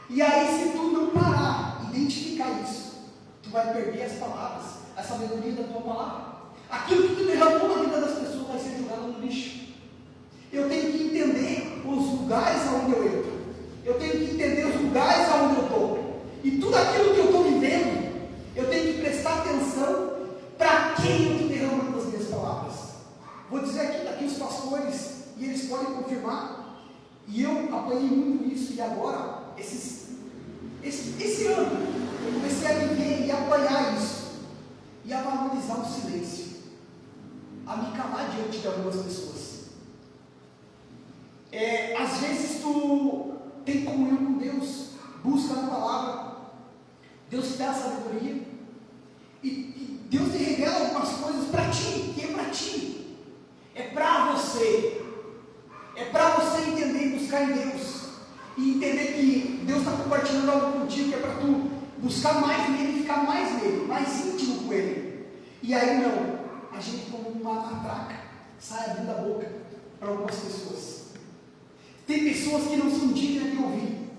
E aí, se tu não parar, identificar isso, tu vai perder as palavras, a sabedoria da tua palavra. Aquilo que tu derramou na vida das pessoas vai ser jogado no lixo. Eu tenho que entender os lugares aonde eu entro. Eu tenho que entender os lugares aonde eu estou. E tudo aquilo que eu estou vivendo, eu tenho que prestar atenção para quem eu estou derramando as minhas palavras. Vou dizer aqui, está aqui os pastores, e eles podem confirmar. E eu apanhei muito isso, e agora, esse ano, eu comecei a viver e apanhar isso, e a valorizar o silêncio, a me calar diante de algumas pessoas. Às vezes tu tem comunhão com Deus, busca na palavra, Deus te dá a sabedoria, e Deus te revela algumas coisas para ti, que é para ti, é para você entender e buscar em Deus, e entender que Deus está compartilhando algo contigo, que é para tu buscar mais nele, ficar mais nele, mais íntimo com ele. E aí não, a gente como uma matraca, sai abrindo a boca para algumas pessoas. Tem pessoas que não são dignas de ouvir.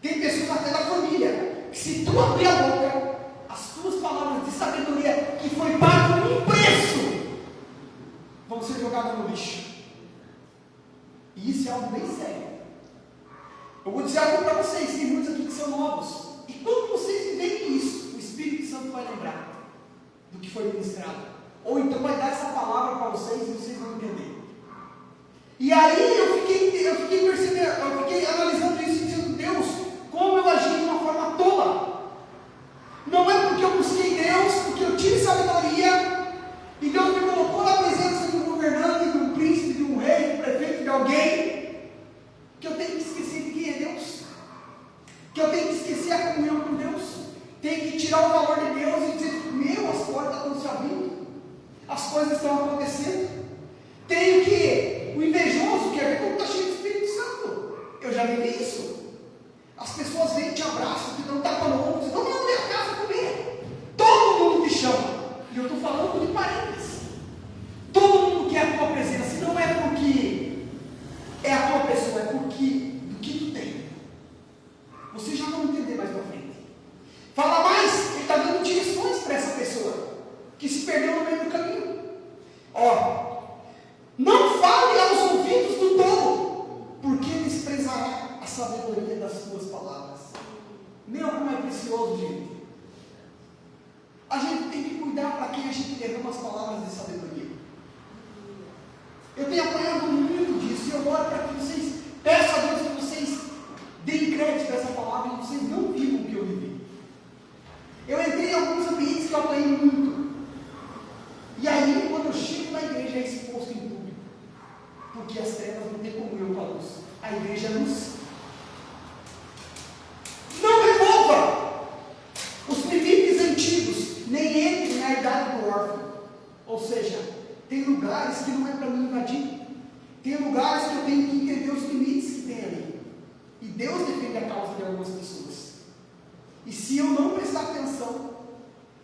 Tem pessoas até da família, que se tu abrir a boca, as tuas palavras de sabedoria, que foi pago um preço, vão ser jogadas no lixo. E isso é algo bem sério. Eu vou dizer algo para vocês, tem muitos aqui que são novos. E quando vocês viverem isso, o Espírito Santo vai lembrar ministrado. Ou então vai dar essa palavra para vocês e vocês vão entender. E aí eu fiquei percebendo, eu fiquei analisando isso e dizendo, Deus, como eu agi de uma forma tola. Não é porque eu busquei Deus, porque eu tive sabedoria, e Deus me colocou na presença de um governante, de um príncipe, de um rei, de um prefeito, de alguém, que eu tenho que esquecer de quem é Deus. Que eu tenho que esquecer a comunhão com Deus. Tenho que tirar o valor de Deus e dizer, meu, as portas estão se abrindo. As coisas estão acontecendo. Tenho que, o invejoso quer ver como está cheio do Espírito Santo. Eu já vivi isso. As pessoas vêm, te abraçam, te dão tapa no ombro, dizem, vamos lá na minha casa comer. Todo mundo te chama. E eu estou falando de parentes. Todo mundo quer a tua presença. E não é porque é a tua pessoa, é porque do que tu tem. Vocês já vão entender mais para frente. Fala mais, ele está dando direções para essa pessoa que se perdeu no meio do caminho. Ó, não fale aos ouvidos do tolo, porque desprezará a sabedoria das tuas palavras. Meu, como é precioso, gente. A gente tem que cuidar para quem a gente derrama as palavras de sabedoria. Eu tenho apanhado muito disso, e eu oro para que vocês, peço a Deus que vocês deem crédito a essa palavra e vocês não vivam o que eu vivi. Eu entrei em alguns ambientes que eu apanhei muito. E aí, quando eu chego na igreja, é exposto em público. Porque as trevas não têm comunhão com a luz. A igreja é luz. Não remova os limites antigos, nem entre na idade do órfão. Ou seja, tem lugares que não é para mim invadir. Tem lugares que eu tenho que entender os limites que tem ali. E Deus defende a causa de algumas pessoas. E se eu não prestar atenção,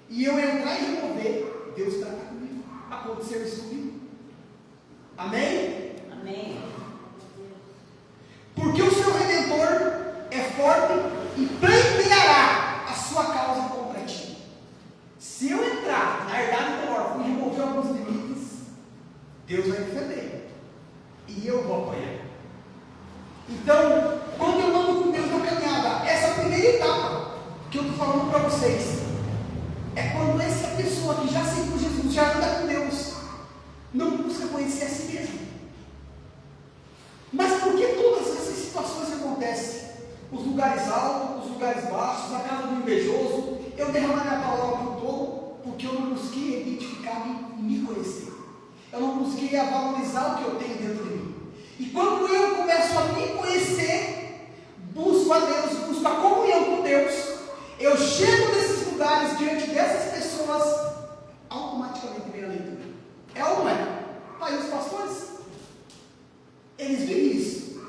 e eu entrar e remover, Deus trata comigo. Aconteceu isso comigo. Amém? Amém. Porque o seu Redentor é forte e pleiteará a sua causa contra ti. Se eu entrar na herdade do órfão e remover alguns limites, Deus vai defender. E eu vou apoiar. Então, quando eu ando com Deus na caminhada, essa primeira etapa que eu estou falando para vocês, é quando essa pessoa que já aceitou Jesus, já anda com Deus, não busca conhecer a si mesmo. Mas por que todas essas situações acontecem? Os lugares altos, os lugares baixos, a casa do invejoso, eu derramar minha palavra para o tolo, porque eu não busquei identificar-me e me conhecer. Eu não busquei valorizar o que eu tenho dentro de mim. E quando eu começo a me conhecer, busco a Deus, busco a comunhão com Deus, eu chego nesses lugares diante dessas pessoas, automaticamente vem a leitura. É ou não é? Está aí os pastores. Eles vivem isso.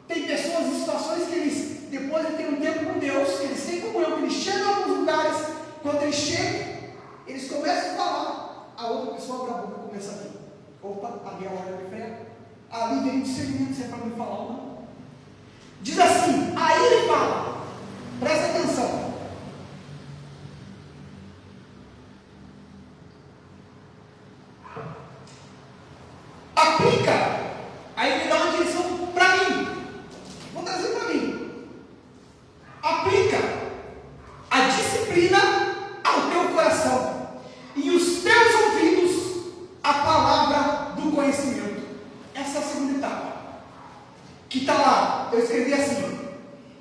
Tem pessoas em situações que eles, depois de ter um tempo com Deus, eles têm comunhão, que eles chegam em alguns lugares, quando eles chegam, eles começam a falar, a outra pessoa abre a boca e começa a rir. Opa, ali é a hora de freio. Ali vem o discernimento se é para me falar ou não. Diz assim, aí ele fala, presta atenção. Aplica. Aí ele dá uma direção para mim. Vou trazer para mim. Aplica a disciplina ao teu coração e os teus ouvidos a palavra do conhecimento. Essa é a segunda etapa. Que está lá, eu escrevi assim.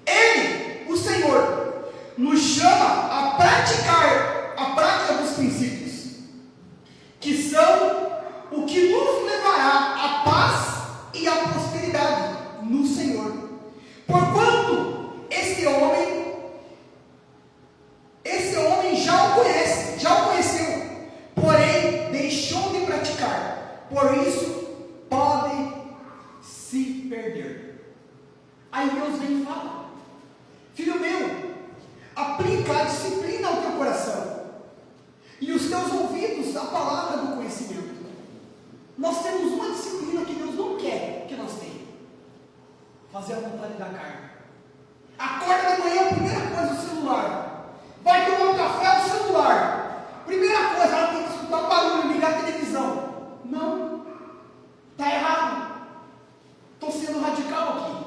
Ele, o Senhor, nos chama a praticar a prática dos princípios, que são o que nos levará à paz e à prosperidade no Senhor. Porquanto esse homem já o conhece, já o conheceu, porém deixou de praticar, por isso pode se perder. Aí Deus vem e fala, filho meu, aplica a disciplina ao teu coração e os teus ouvidos a palavra do conhecimento. Nós temos uma disciplina que Deus não quer que nós tenhamos. Fazer a vontade da carne. Acorda de manhã, primeira coisa, o celular. Vai tomar um café, o celular. Primeira coisa, ela tem que escutar o barulho, ligar a televisão. Não. Está errado. Estou sendo radical aqui.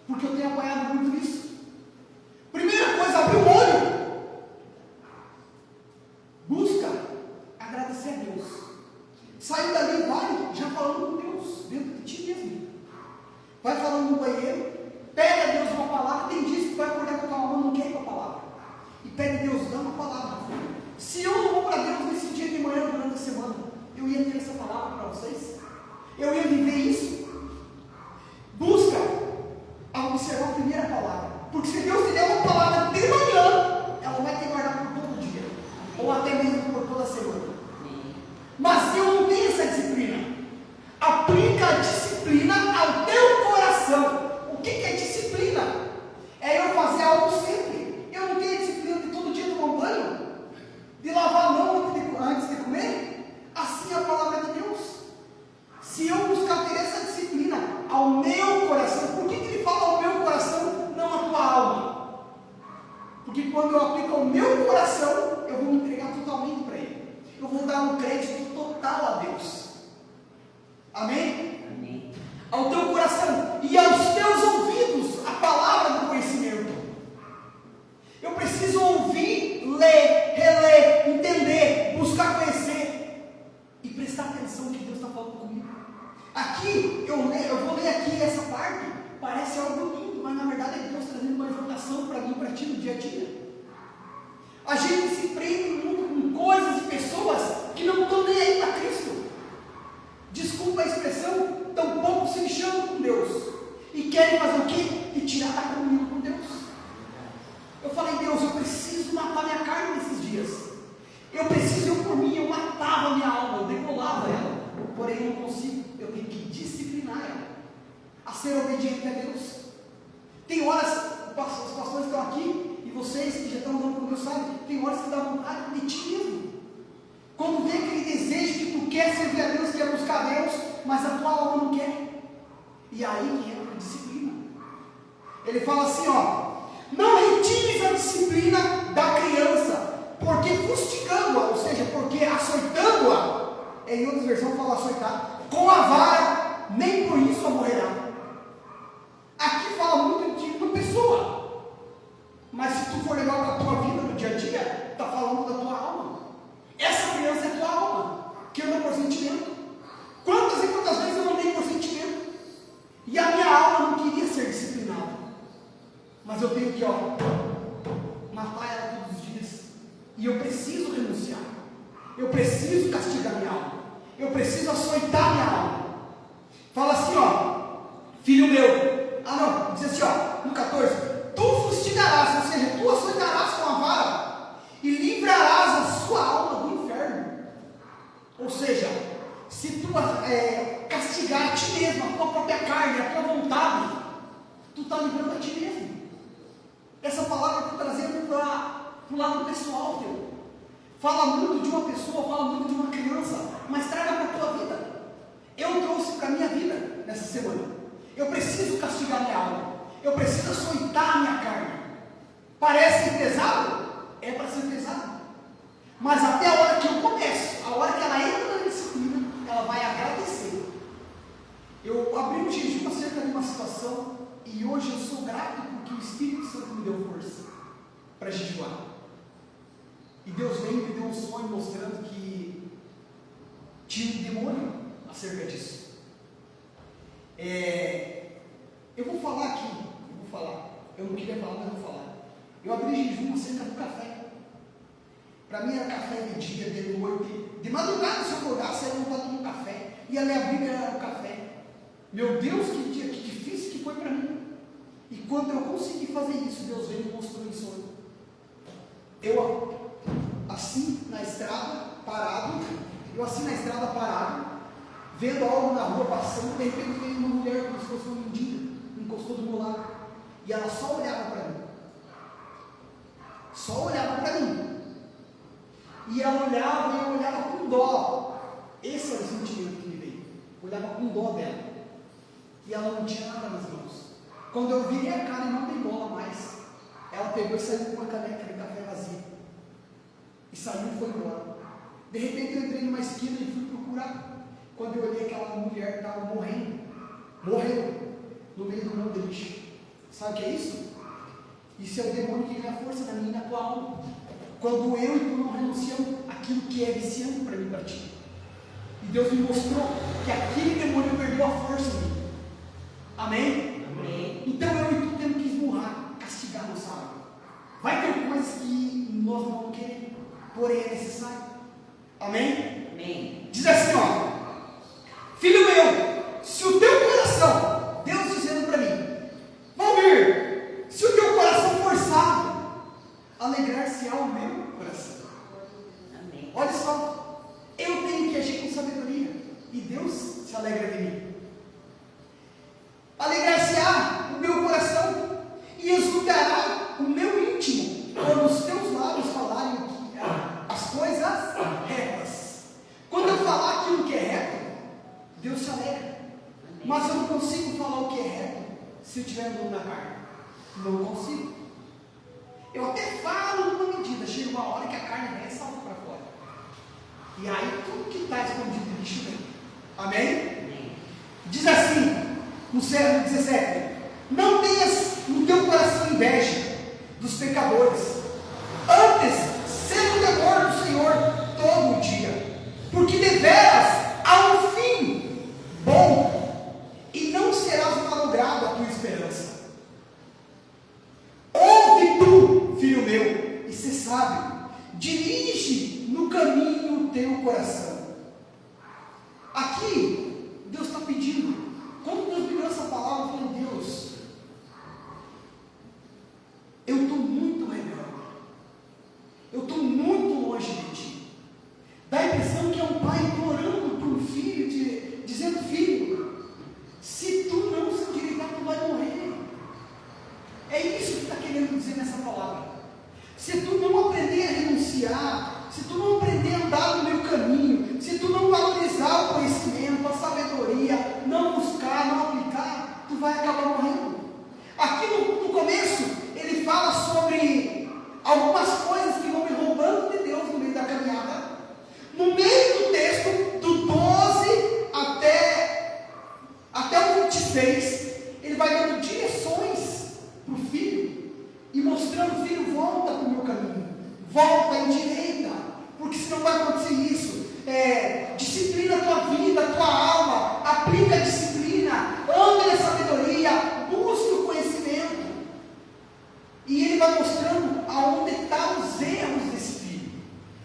Porque eu tenho apanhado muito isso. Primeira coisa, abrir o olho. Busca agradecer agradecer a Deus. Saiu dali, vai, já falando com Deus, dentro de ti mesmo. Vai falando no banheiro, pede a Deus uma palavra. Tem dias que tu vai acordar com a tua alma, não quer ir para a palavra. E pede a Deus, dá uma palavra. Se eu não vou para Deus nesse dia de manhã durante a semana, eu ia ter essa palavra para vocês? Eu ia viver isso? Busca a observar a primeira palavra. Porque se Deus te der uma palavra de manhã, ela vai ter guardado por todo dia. Ou até mesmo por toda a semana. Mas se eu não tenho essa disciplina, aplica a disciplina ao teu coração. O que é disciplina? É eu fazer algo sempre. Eu não tenho a disciplina de todo dia tomar um banho, de lavar a mão antes de comer. Assim é a palavra de Deus. Se eu buscar ter essa disciplina ao meu coração, por que ele fala ao meu coração, não à tua alma? Porque quando eu aplico ao meu coração, eu vou me entregar totalmente para Ele. Eu vou dar um crédito total a Deus. Amém? Amém. Ao teu coração e aos teus ouvidos a palavra do conhecimento. Eu preciso ouvir, ler, reler, entender, buscar conhecer e prestar atenção no que Deus está falando comigo. Aqui, eu vou ler aqui essa parte, parece algo lindo, mas na verdade é Deus trazendo uma exortação para mim, para ti no dia a dia. A gente se prende muito com coisas e pessoas que não estão nem aí para Cristo. Desculpa a expressão, tão pouco se lixando com Deus. E querem fazer o quê? E tirar da comunhão com Deus. Eu falei, Deus, eu preciso matar minha carne nesses dias. Eu preciso, eu por mim, eu matava minha alma, eu degolava ela. Porém, eu não consigo. Eu tenho que disciplinar ela a ser obediente a Deus. Tem horas, os pastores estão aqui, e vocês que já estão andando com Deus sabem, tem horas que dá vontade de ti mesmo. Quando vem aquele desejo que tu quer servir a Deus, quer buscar a Deus, mas a tua alma não quer. E aí que entra a disciplina. Ele fala assim, ó, não retires a disciplina da criança, porque fustigando-a, ou seja, porque açoitando-a, em outras versões fala açoitar, com a vara, nem por isso a morrerá. Aqui fala muito de uma pessoa, mas se tu for levar para a tua vida no dia a dia, está falando da tua alma. Essa criança é tua alma, que anda por sentimento. Quantas e quantas vezes eu andei por sentimento, e a minha alma não queria ser disciplinada, mas eu tenho que, matar ela todos os dias, e eu preciso renunciar, eu preciso castigar minha alma, eu preciso açoitar minha alma. Fala assim, filho meu, diz assim, no 14, tu fustigarás, ou seja, tu açoitarás com a vara, e livrarás a sua alma do inferno. Ou seja, se tu castigar a ti mesmo, a tua própria carne, a tua vontade, tu está livrando a ti mesmo. Essa palavra eu estou trazendo para o lado pessoal teu. Fala muito de uma pessoa, fala muito de uma criança, mas traga para a tua vida. Eu trouxe para a minha vida nessa semana. Eu preciso castigar minha alma. Eu preciso açoitar a minha carne. Parece pesado? É para ser pesado. Mas até a hora que eu começo, a hora que ela entra na disciplina, ela vai agradecer. Eu abri um jejum acerca de uma situação e hoje eu sou grato porque o Espírito Santo me deu força para jejuar. E Deus veio e me deu um sonho mostrando que tinha um demônio acerca disso. Eu vou falar aqui, eu não queria falar, mas vou falar. Eu abri jejum acerca do café. Para mim era café de dia, de noite, de madrugada, se eu acordasse, eu não estava tomando café. Ia ler a Bíblia, era o café. Meu Deus, que dia, que difícil que foi para mim. E quando eu consegui fazer isso, Deus veio e me mostrou em sonho. Eu assim na estrada, parado, vendo algo na rua passando, de repente veio uma mulher como se fosse uma mendiga, encostou do meu lado. E ela só olhava para mim. E ela olhava e eu olhava com dó. Esse era o sentimento que me veio. Olhava com dó dela. E ela não tinha nada nas mãos. Quando eu virei a cara e não dei bola mais, ela pegou e saiu com uma caneca de café vazia. E saiu e foi embora. De repente eu entrei numa esquina e fui procurar. Quando eu olhei, aquela mulher estava morrendo no meio do monte de lixo. Sabe o que é isso? Isso é o demônio que ganha força na minha e na tua alma. Quando eu e tu não renunciamos àquilo que que é viciante para mim e para ti. E Deus me mostrou que aquele demônio perdeu a força em mim. Amém? Amém. Então eu e tu temos que esmurrar, castigar nossa alma. Vai ter coisas que nós não vamos querer, porém é necessário. Amém? Amém. Diz assim, ó: filho meu, se o teu coração, Deus dizendo para mim, Valmir, se o teu coração for sábio, alegrar-se-á o meu coração. Amém. Olha só, eu tenho que agir com sabedoria, e Deus se alegra de mim. Alegrar-se-á o meu coração, e exultará o meu íntimo, quando os teus lábios falarem as coisas retas. Quando eu falar aquilo que é reto, Deus se alegra. Mas eu não consigo falar o que é reto se eu estiver andando na carne. Não consigo. Eu até falo numa medida, chega uma hora que a carne vem e salta para fora. E aí tudo que está escondido de bicho vem. Amém? Amém. Diz assim, no 17: não tenhas no teu coração inveja dos pecadores, antes seja o temor do Senhor todo o dia, porque deveras há um fim bom, e não serás malogrado a tua esperança. Ouve tu, filho meu, e se sábio, dirige no caminho o teu coração. Aqui, Deus está pedindo. Quando Deus me deu essa palavra, eu falei: Deus, eu estou muito rebelde, eu estou muito longe de ti. Dá a impressão que é um pai implorando para um filho, dizendo: filho, se tu não se endireitar, tu vai morrer. É isso que está querendo dizer nessa palavra. Se tu não aprender a renunciar, se tu não aprender a andar no meu caminho, se tu não valorizar o conhecimento, a sabedoria, não buscar, não aplicar, tu vai acabar morrendo. Aqui no começo, ele fala sobre algumas coisas que vão me roubando de Deus no meio da caminhada. No meio do texto, do 12 até o 26, ele vai dando direções para o filho e mostrando: filho, volta para o meu caminho, volta, endireita, porque senão vai acontecer isso. Disciplina a tua vida, a tua alma, aplica a disciplina, anda na sabedoria, busca o conhecimento. E ele vai mostrando aonde estão os erros desse filho.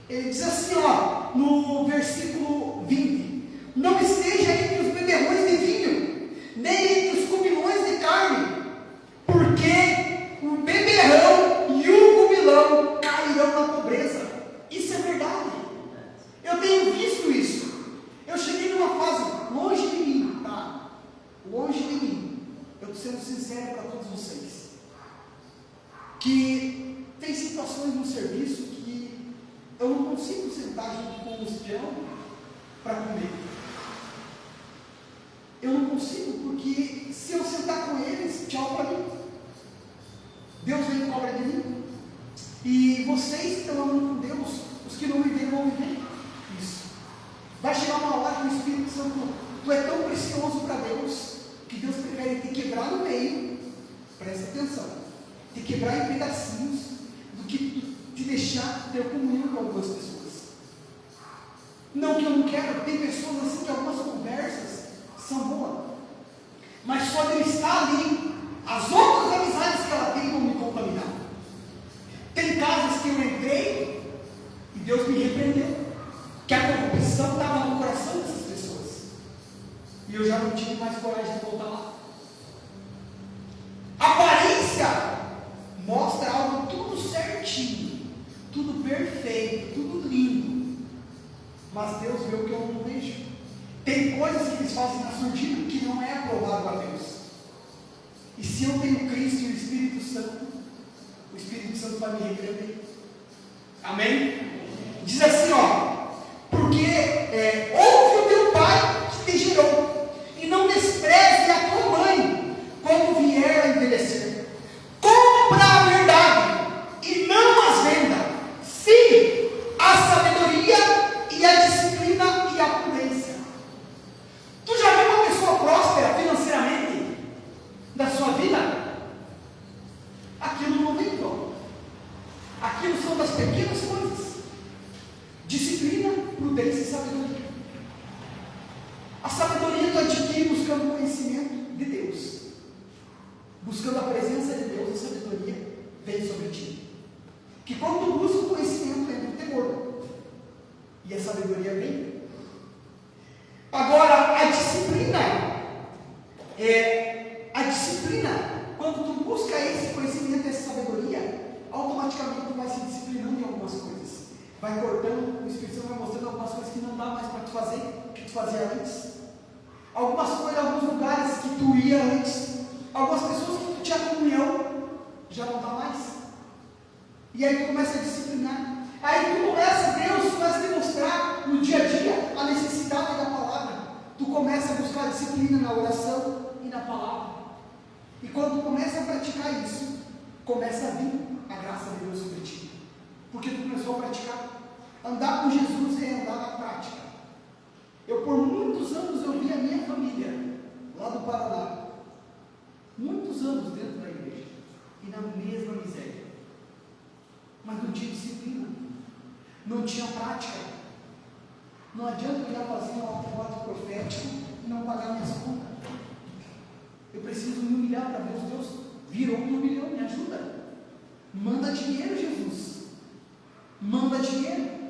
Ele diz assim, no versículo 20: não esteja entre os beberrões de vinho, nem entre os comilões de carne, porque o beberrão e o comilão cairão na pobreza. Isso é verdade. Eu tenho visto isso. Eu cheguei numa fase longe de mim, tá? Longe de mim. Eu estou sendo sincero para todos vocês. Que tem situações no serviço que eu não consigo sentar junto com o espião para comer. Eu não consigo, porque se eu sentar com eles, tchau para mim. Deus vem e cobra de mim. E vocês que estão andando com Deus, os que não viveram, vão viver isso. Vai chegar uma hora que o Espírito Santo, tu é tão precioso para Deus, que Deus prefere te quebrar no meio, presta atenção, te quebrar em pedacinhos, do que te deixar ter comunhão com algumas pessoas. Não que eu não quero, tem pessoas assim que algumas conversas são boas, mas só de eu estar ali, as outras amizades que ela tem vão me contaminar. Tem casas que eu entrei e Deus me repreendeu, que a corrupção estava no coração dessas pessoas, e eu já não tive mais coragem de voltar lá. A aparência mostra algo tudo certinho, tudo perfeito, tudo lindo, mas Deus vê o que eu não vejo. Tem coisas que eles fazem na surdina que não é aprovado a Deus. E se eu tenho Cristo e o Espírito Santo vai me repreender. Amém? Diz assim, porque ouve o teu pai que te gerou, e não despreze a tua mãe quando vier a envelhecer. Compra a verdade e não as venda. Sim, a sabedoria e a disciplina e a prudência. Tu já viu uma pessoa próspera financeiramente da sua vida? Aquilo não vem bom. Aquilo são das pequenas coisas. prudência e sabedoria. A sabedoria tu adquire buscando o conhecimento de Deus. Buscando a presença de Deus, a sabedoria vem sobre ti. Que quando tu busca o conhecimento, entra o temor. E a sabedoria vem. Agora, a disciplina, quando tu busca esse conhecimento, essa sabedoria, automaticamente tu vai se disciplinando em algumas coisas. Vai cortando, o Espírito Santo vai mostrando algumas coisas que não dá mais para tu fazer, que tu fazia antes. Algumas coisas, alguns lugares que tu ia antes. Algumas pessoas que tu tinha comunhão, já não dá mais. E aí tu começa a disciplinar. Aí tu começa, Deus começa a te mostrar no dia a dia a necessidade da palavra. Tu começa a buscar disciplina na oração e na palavra. E quando tu começa a praticar isso, começa a vir a graça de Deus sobre ti. Porque tu começou a praticar. Andar com Jesus é andar na prática. Eu por muitos anos eu vi a minha família lá do Paraná. Muitos anos dentro da igreja. E na mesma miséria. Mas não tinha disciplina. Não tinha prática. Não adianta eu ir fazer um voto profético e não pagar minhas contas. Eu preciso me humilhar para Deus. Deus virou 1 milhão, me ajuda. Manda dinheiro, Jesus. Manda dinheiro.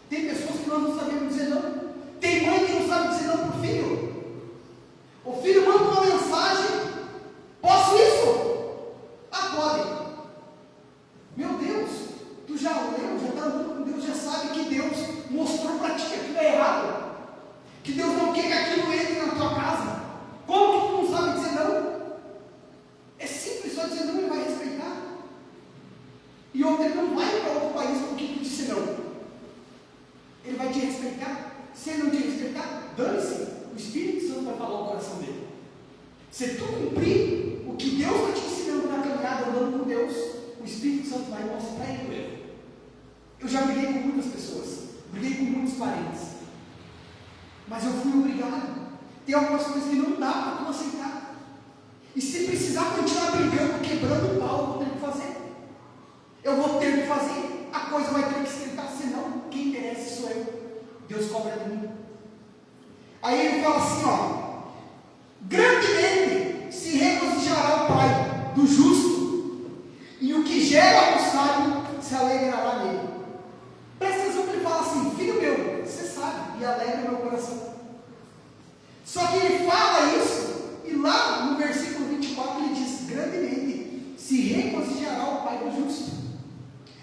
Tem pessoas que nós não sabemos dizer não. Tem mãe que não sabe dizer não para o filho. O filho manda uma mensagem. Posso isso? Ah, pode. Meu Deus, tu já leu, já está andando com Deus, já sabe que Deus mostrou para ti que aquilo é errado. Que Deus não quer que aquilo entre na tua casa. Como que tu não sabe dizer não? É simples, só dizer não, ele vai respeitar. E outro, ele não vai para outro país porque tu disse não. Ele vai te respeitar. Se ele não te respeitar, dane-se. O Espírito Santo vai falar o coração dele. Se tu cumprir o que Deus está te ensinando na caminhada andando com Deus, o Espírito Santo vai mostrar ele o erro. Eu já briguei com muitas pessoas, briguei com muitos parentes, mas eu fui obrigado. Tem algumas coisas que não dá para tu aceitar. E se precisar continuar brigando, quebrando o pau, eu vou ter que fazer. Eu vou ter que fazer. A coisa vai ter que esquentar, senão quem merece sou eu. Deus cobra de mim. Aí ele fala assim, ó: grandemente se regozijará o Pai do justo, e o que gera o sábio se alegrará nele. Presta atenção que ele fala assim: filho meu, você sabe, e alegra meu coração. Só que ele fala isso, e lá no versículo 24 ele diz: grandemente se regozijará o Pai do justo,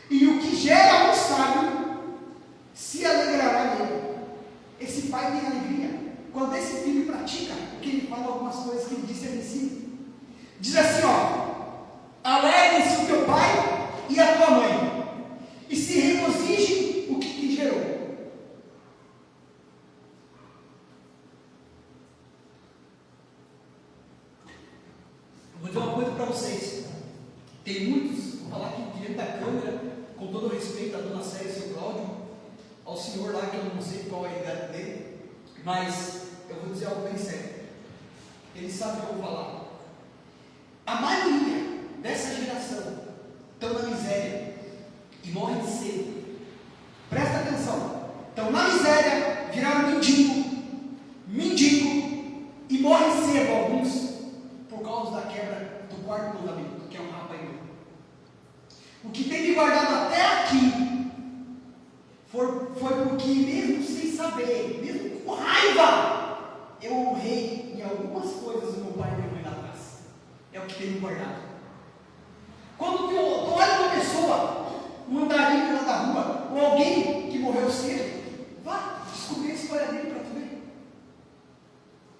e o que gera o sábio se alegrará nele. Esse pai tem alegria quando esse filho pratica o que ele fala, algumas coisas que ele disse ali em cima. Diz assim, ó: alegre-se o teu pai e a tua mãe, e se regozije o que te gerou. Eu vou dizer uma coisa para vocês. Tem muitos, vou falar aqui diante da câmera, com todo o respeito à dona Célia e ao seu Cláudio, ao senhor lá que eu não sei qual é a idade dele, mas eu vou dizer algo bem sério. Ele sabe o que eu vou falar. A maioria dessa geração estão na miséria e morrem cedo. Presta atenção. Estão na miséria, viraram mendigo e morrem cedo alguns por causa da quebra do quarto mandamento, que é honrar pai e mãe. O que tem me guardado até aqui foi porque, mesmo sem saber, mesmo com raiva, eu honrei em algumas coisas o meu pai e minha mãe lá atrás. É o que tem me guardado. Quando tu olha uma pessoa, um andarilho lá da rua, ou alguém que morreu cedo, vá descobrir a história dele para tu ver.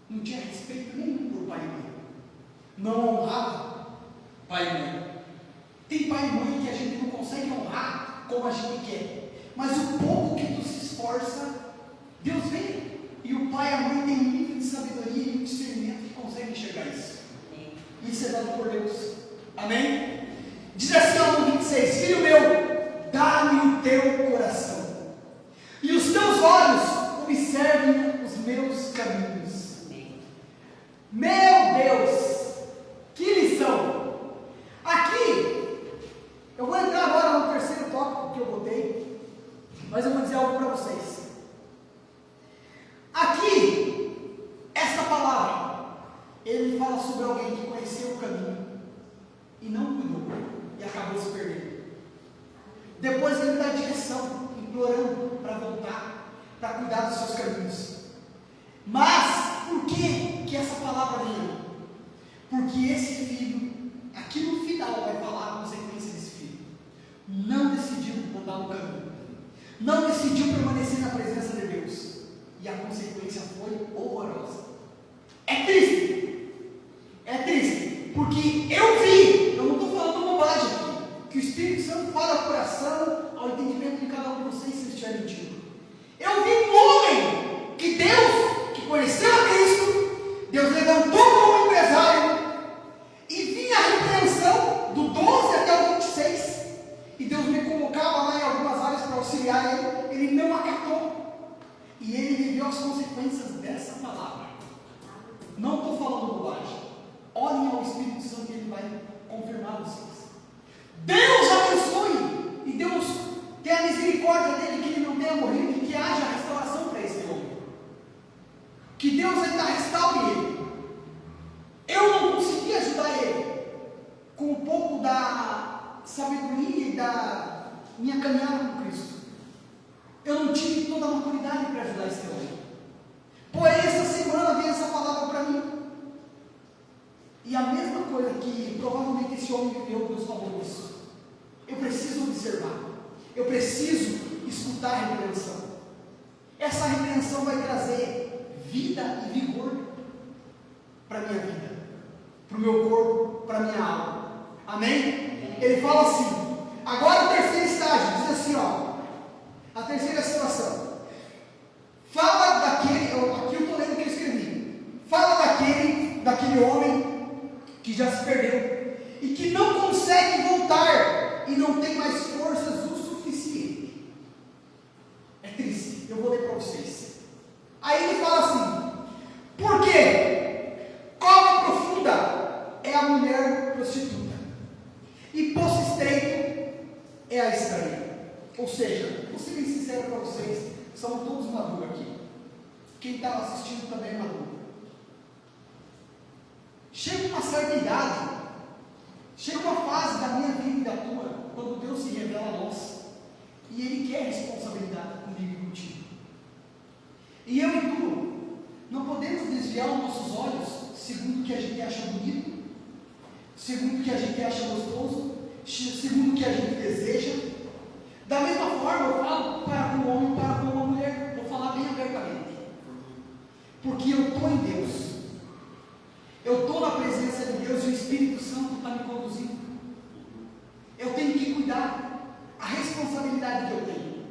Não tinha respeito nenhum por pai e mãe. Não honrava pai e mãe. Tem pai e mãe que a gente não consegue honrar como a gente quer. Mas o pouco que tu se esforça, Deus vê. E o pai e a mãe têm um nível de sabedoria e um discernimento que conseguem enxergar isso. Isso é dado por Deus. Amém? Diz assim ó, no 26: filho meu, dá-me o teu coração, e os teus olhos observem os meus caminhos. Meu Deus, que lição! Aqui, eu vou entrar agora no terceiro tópico que eu botei, mas eu vou dizer algo para vocês. para cuidar dos seus caminhos. Mas, por que essa palavra vem aí? Porque esse filho, aqui no final vai falar a consequência desse filho. Não decidiu andar no caminho. Não decidiu permanecer na presença de Deus. E a consequência foi horrorosa. É triste. É triste. Porque eu não estou falando bobagem aqui. Que o Espírito Santo fala ao coração, ao entendimento de cada um de vocês, se estiver mentindo. Eu vi um homem que Deus, que conheceu a Cristo, Deus levantou como empresário, e vinha a repreensão do 12 até o 26, e Deus me colocava lá em algumas áreas para auxiliar ele não acatou, e ele viveu as consequências dessa palavra. Não estou falando bobagem. Olhem ao Espírito Santo e ele vai confirmar vocês. Deus abençoe, e Deus tenha a misericórdia dele, que ele não tenha morrido, e que haja restauração para esse homem. Que Deus ainda restaure ele. Eu não consegui ajudar ele com um pouco da sabedoria e da minha caminhada com Cristo. Eu não tive toda a maturidade para ajudar esse homem. Porém, essa semana veio essa palavra para mim. E a mesma coisa que provavelmente esse homem viveu, Deus falou isso. Eu preciso observar. Eu preciso escutar a repreensão. Essa repreensão vai trazer vida e vigor para a minha vida, para o meu corpo, para a minha alma. Amém? Ele fala assim, agora o terceiro estágio, diz assim, ó, a terceira situação. Fala daquele, aqui eu estou lendo o que eu escrevi. Fala daquele homem que já se perdeu e que não consegue voltar e não tem mais forças o suficiente. É triste, eu vou ler para vocês. Aí ele fala assim, por quê? Cova profunda é a mulher prostituta e poço estreito é a estranha. Ou seja, vou ser bem sincero para vocês, somos todos maduros aqui. Quem está assistindo também é maduro. Chega uma certa idade, chega uma fase da minha vida e da tua, quando Deus se revela a nós, e Ele quer responsabilidade comigo e contigo. E eu e tu, não podemos desviar os nossos olhos segundo o que a gente acha bonito, segundo o que a gente acha gostoso, segundo o que a gente deseja. Da mesma forma, eu falo para com o homem e para com uma mulher, vou falar bem abertamente, porque eu estou em Deus. Eu estou na presença de Deus e o Espírito Santo está me conduzindo. Eu tenho que cuidar a responsabilidade que eu tenho.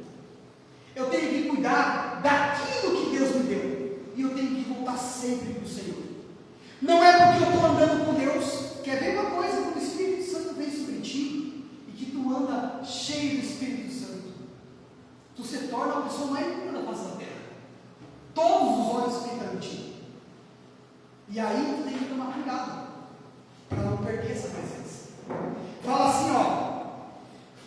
Eu tenho que cuidar daquilo que Deus me deu. E eu tenho que voltar sempre para o Senhor. Não é porque eu estou andando com Deus, que é a mesma coisa quando o Espírito Santo vem sobre ti e que tu anda cheio do Espírito Santo. Tu se torna a pessoa mais pura da face da terra. Todos os olhos ficam em ti. E aí tu tem que tomar cuidado para não perder essa presença. Fala assim, ó.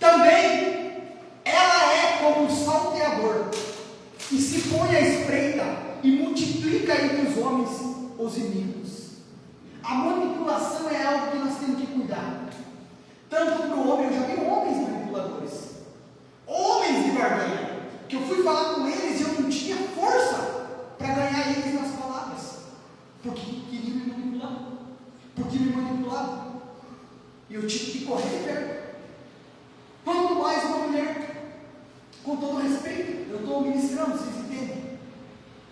Também ela é como um salteador que se põe à espreita e multiplica entre os homens os inimigos. A manipulação é algo que nós temos que cuidar. Tanto para o homem, eu já vi homens manipuladores, homens de barganha, que eu fui falar com eles e eu não tinha força para ganhar eles nas palavras. Porque queriam me manipular. Porque me manipulavam. E eu tive que correr de perto. Quanto mais uma mulher, com todo respeito, eu estou ministrando, vocês entendem?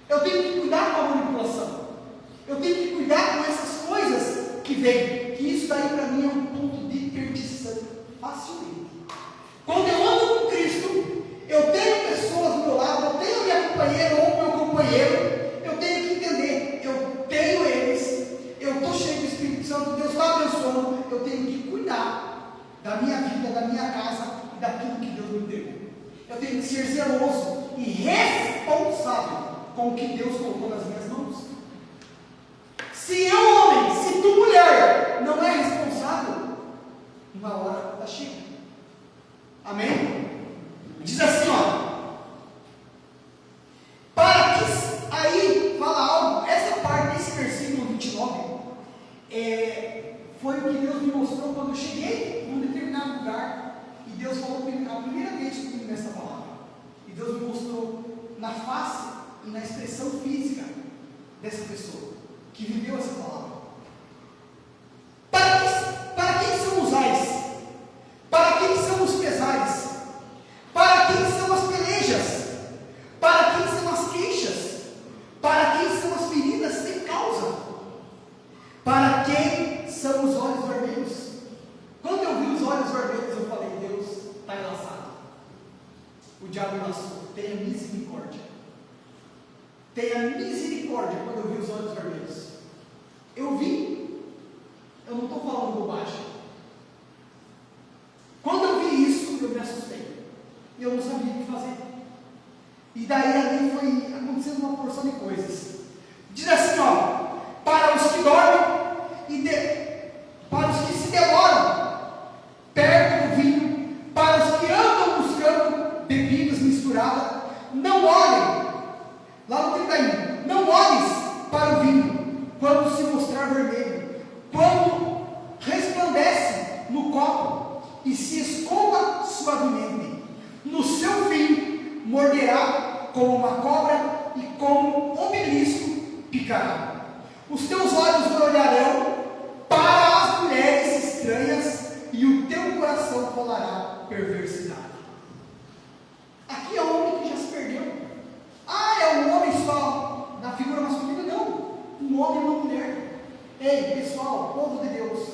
Eu tenho que cuidar com a manipulação. Eu tenho que cuidar com essas coisas que vêm. Que isso daí para mim é um ponto de perdição facilmente. Quando eu ando com Cristo, eu tenho pessoas do meu lado, eu tenho minha companheira ou meu companheiro, eu tenho que entender, eu tenho eles, eu estou cheio do Espírito Santo, Deus está abençoando, eu tenho que cuidar da minha vida, da minha casa e daquilo que Deus me deu. Eu tenho que ser zeloso e responsável com o que Deus colocou nas minhas mãos. Se eu, homem, se tu, mulher, não é responsável, uma hora está chega. Amém? Diz assim, ó. Para que, aí fala algo, essa parte desse versículo 29, foi o que Deus me mostrou quando eu cheguei num determinado lugar, e Deus falou a primeira vez comigo nessa palavra. E Deus me mostrou na face e na expressão física dessa pessoa que viveu essa palavra. Para quem são os ais? Para quem são os pesares? Para quem são as pelejas? Para quem são as queixas? Para quem são as feridas sem causa? Para quem são os olhos vermelhos? Quando eu vi os olhos vermelhos, eu falei: Deus está enlaçado. O diabo enlaçou. Tenha misericórdia. Tenha misericórdia quando eu vi os olhos vermelhos. Eu vi. Eu não estou falando bobagem. Quando eu vi isso, eu me assustei. Eu não sabia o que fazer. E daí ali foi acontecendo uma porção de coisas. Diz assim, ó: para os que dormem para os que se demoram perto do vinho, para os que andam buscando bebidas misturadas, não olhem. Lá no 31, não olhes para o vinho quando se mostrar vermelho, quando resplandece no copo e se escova suavemente. No seu fim morderá como uma cobra e como um obelisco picará. Os teus olhos olharão para as mulheres estranhas e o teu coração falará perversidade. Aqui é um homem que já se perdeu. É um homem só na figura masculina? Não, um homem e uma mulher. Ei, pessoal, povo de Deus,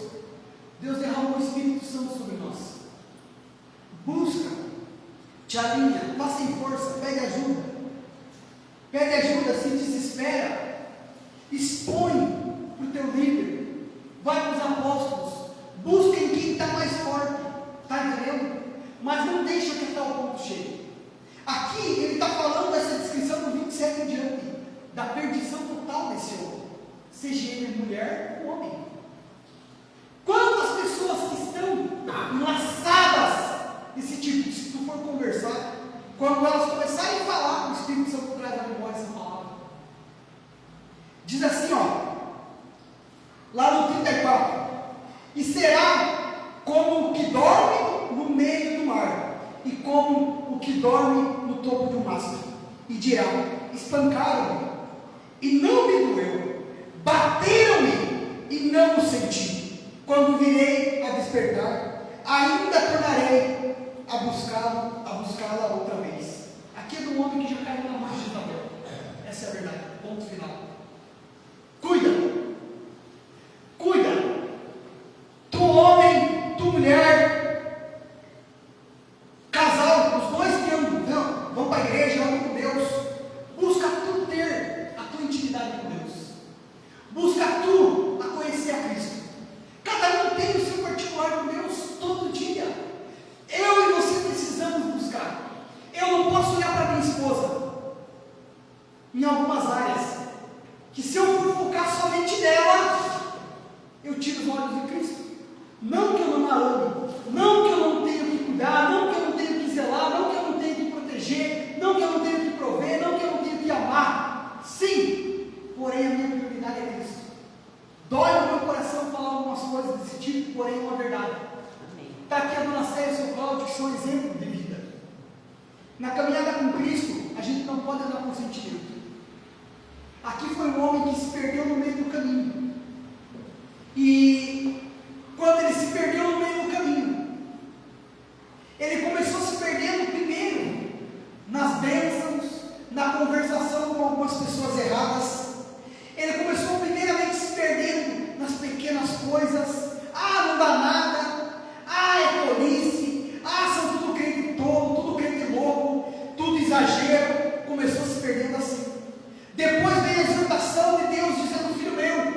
Deus derramou o Espírito Santo sobre nós. Busca, te alinha, faça em força, pede ajuda. Pede ajuda, se desespera. Expõe para o teu líder. Vai para os apóstolos. Busca em quem está mais forte. Está entendendo? Mas não deixa que está o ponto cheio. Aqui ele está falando dessa descrição do 27 em diante, da perdição total desse homem, seja ele mulher ou homem. Quantas pessoas que estão enlaçadas nesse tipo, se tu for conversar, quando elas começarem a falar, o Espírito Santo traz à memória essa palavra. Diz assim, lá no 34: e será como o que dorme no meio do mar, e como o que dorme no topo de um mastro, e dirão: espancaram-me, e não me doeu, bateram-me, e não o senti. Quando virei a despertar, ainda tornarei a buscá-la outra vez. Aqui é do homem que já caiu na margem da dor. Essa é a verdade, ponto final. Cuida, tu homem, tu mulher, casal, os dois que vão para a igreja, amam com Deus. Busca tu ter a tua intimidade com Deus. Busca tu a conhecer a Cristo. Cada um tem o seu particular com Deus todo dia. Eu e você precisamos buscar. Eu não posso olhar para minha esposa em algumas áreas que, se eu for focar somente nela, eu tiro os olhos de Cristo. Não que eu não a ame, não que eu não tenho que cuidar, não que eu não tenho que zelar, não que eu não tenho que proteger, não que eu não tenho que prover, não que eu não tenho que amar. Sim, porém a minha prioridade é Cristo. Dói no meu coração falar algumas coisas desse tipo, porém é uma verdade. Está aqui a dona Célia e o seu Cláudio, que são exemplo de vida. Na caminhada com Cristo, a gente não pode andar por sentimento. Aqui foi um homem que se perdeu no meio do caminho. E quando ele se perdeu no meio do caminho, ele começou se perdendo primeiro nas bênçãos, na conversação com algumas pessoas erradas. Ele começou primeiramente se perdendo nas pequenas coisas. Não dá nada. É tolice. São tudo crente tolo, tudo crente louco, tudo exagero. Começou se perdendo assim. Depois veio a exortação de Deus dizendo: filho meu,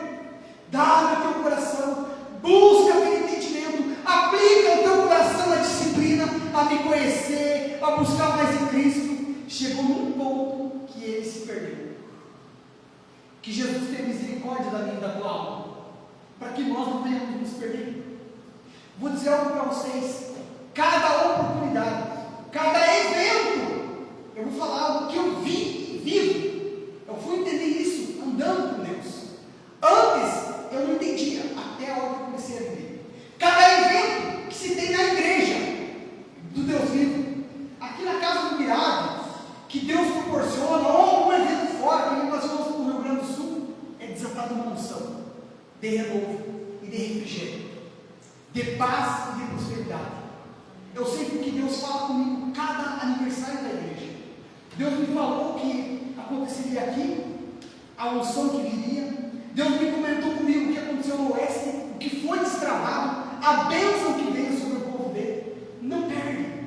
dá no teu coração, busca pelo entendimento, aplica o teu coração à disciplina, a me conhecer, a buscar mais em Cristo. Chegou num ponto que ele se perdeu. Que Jesus tenha misericórdia da minha e da tua alma, para que nós não venhamos nos perder. Vou dizer algo para vocês: cada oportunidade, cada evento, eu vou falar algo que eu vi e vivo. Eu fui entender isso andando com Deus. Antes eu não entendia, até a hora que eu comecei a viver. Cada evento que se tem na igreja do Deus vivo, aqui na casa do Mirade, que Deus proporciona. de renovo e de refrigério, de paz e de prosperidade. Eu sei porque Deus fala comigo cada aniversário da igreja. Deus me falou que aconteceria aqui, a unção que viria. Deus me comentou comigo o que aconteceu no oeste, o que foi destravado, a bênção que veio sobre o povo dele. Não perde.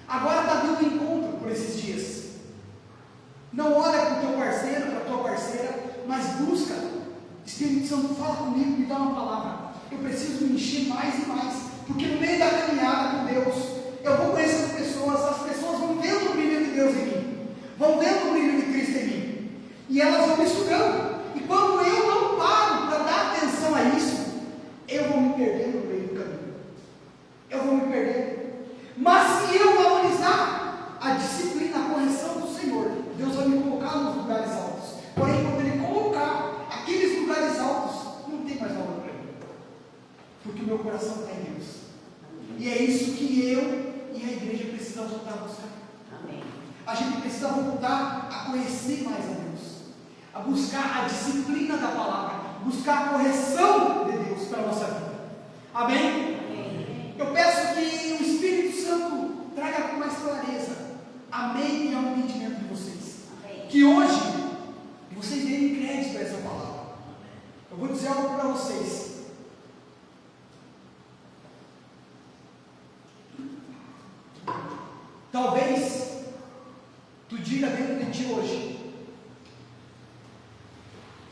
Agora está vindo um encontro por esses dias. Não olha para o teu parceiro, para a tua parceira, mas busca. Espírito Santo, fala comigo, me dá uma palavra. Eu preciso me encher mais e mais, porque no meio da caminhada com Deus, eu vou conhecer as pessoas vão vendo o brilho de Deus em mim, vão vendo o brilho de Cristo em mim, e elas vão me sugando. E quando eu não paro para dar atenção a isso, eu vou me perder no meio do caminho. Eu vou me perder. Mas se eu valorizar a disciplina, a correção do Senhor, Deus vai me colocar nos lugares altos. Porém, quando Ele colocar aqueles lugares altos, não tem mais valor para mim, porque o meu coração está em Deus. E é isso que eu e a igreja precisamos voltar a buscar. Amém. A gente precisa voltar a conhecer mais a Deus, a buscar a disciplina da palavra, buscar a correção de Deus para a nossa vida. Amém? Amém. Eu peço que o Espírito Santo traga com mais clareza a mente e ao entendimento de vocês. Amém. Que hoje vocês deem crédito a essa palavra. Eu vou dizer algo para vocês. Talvez tu diga dentro de ti hoje: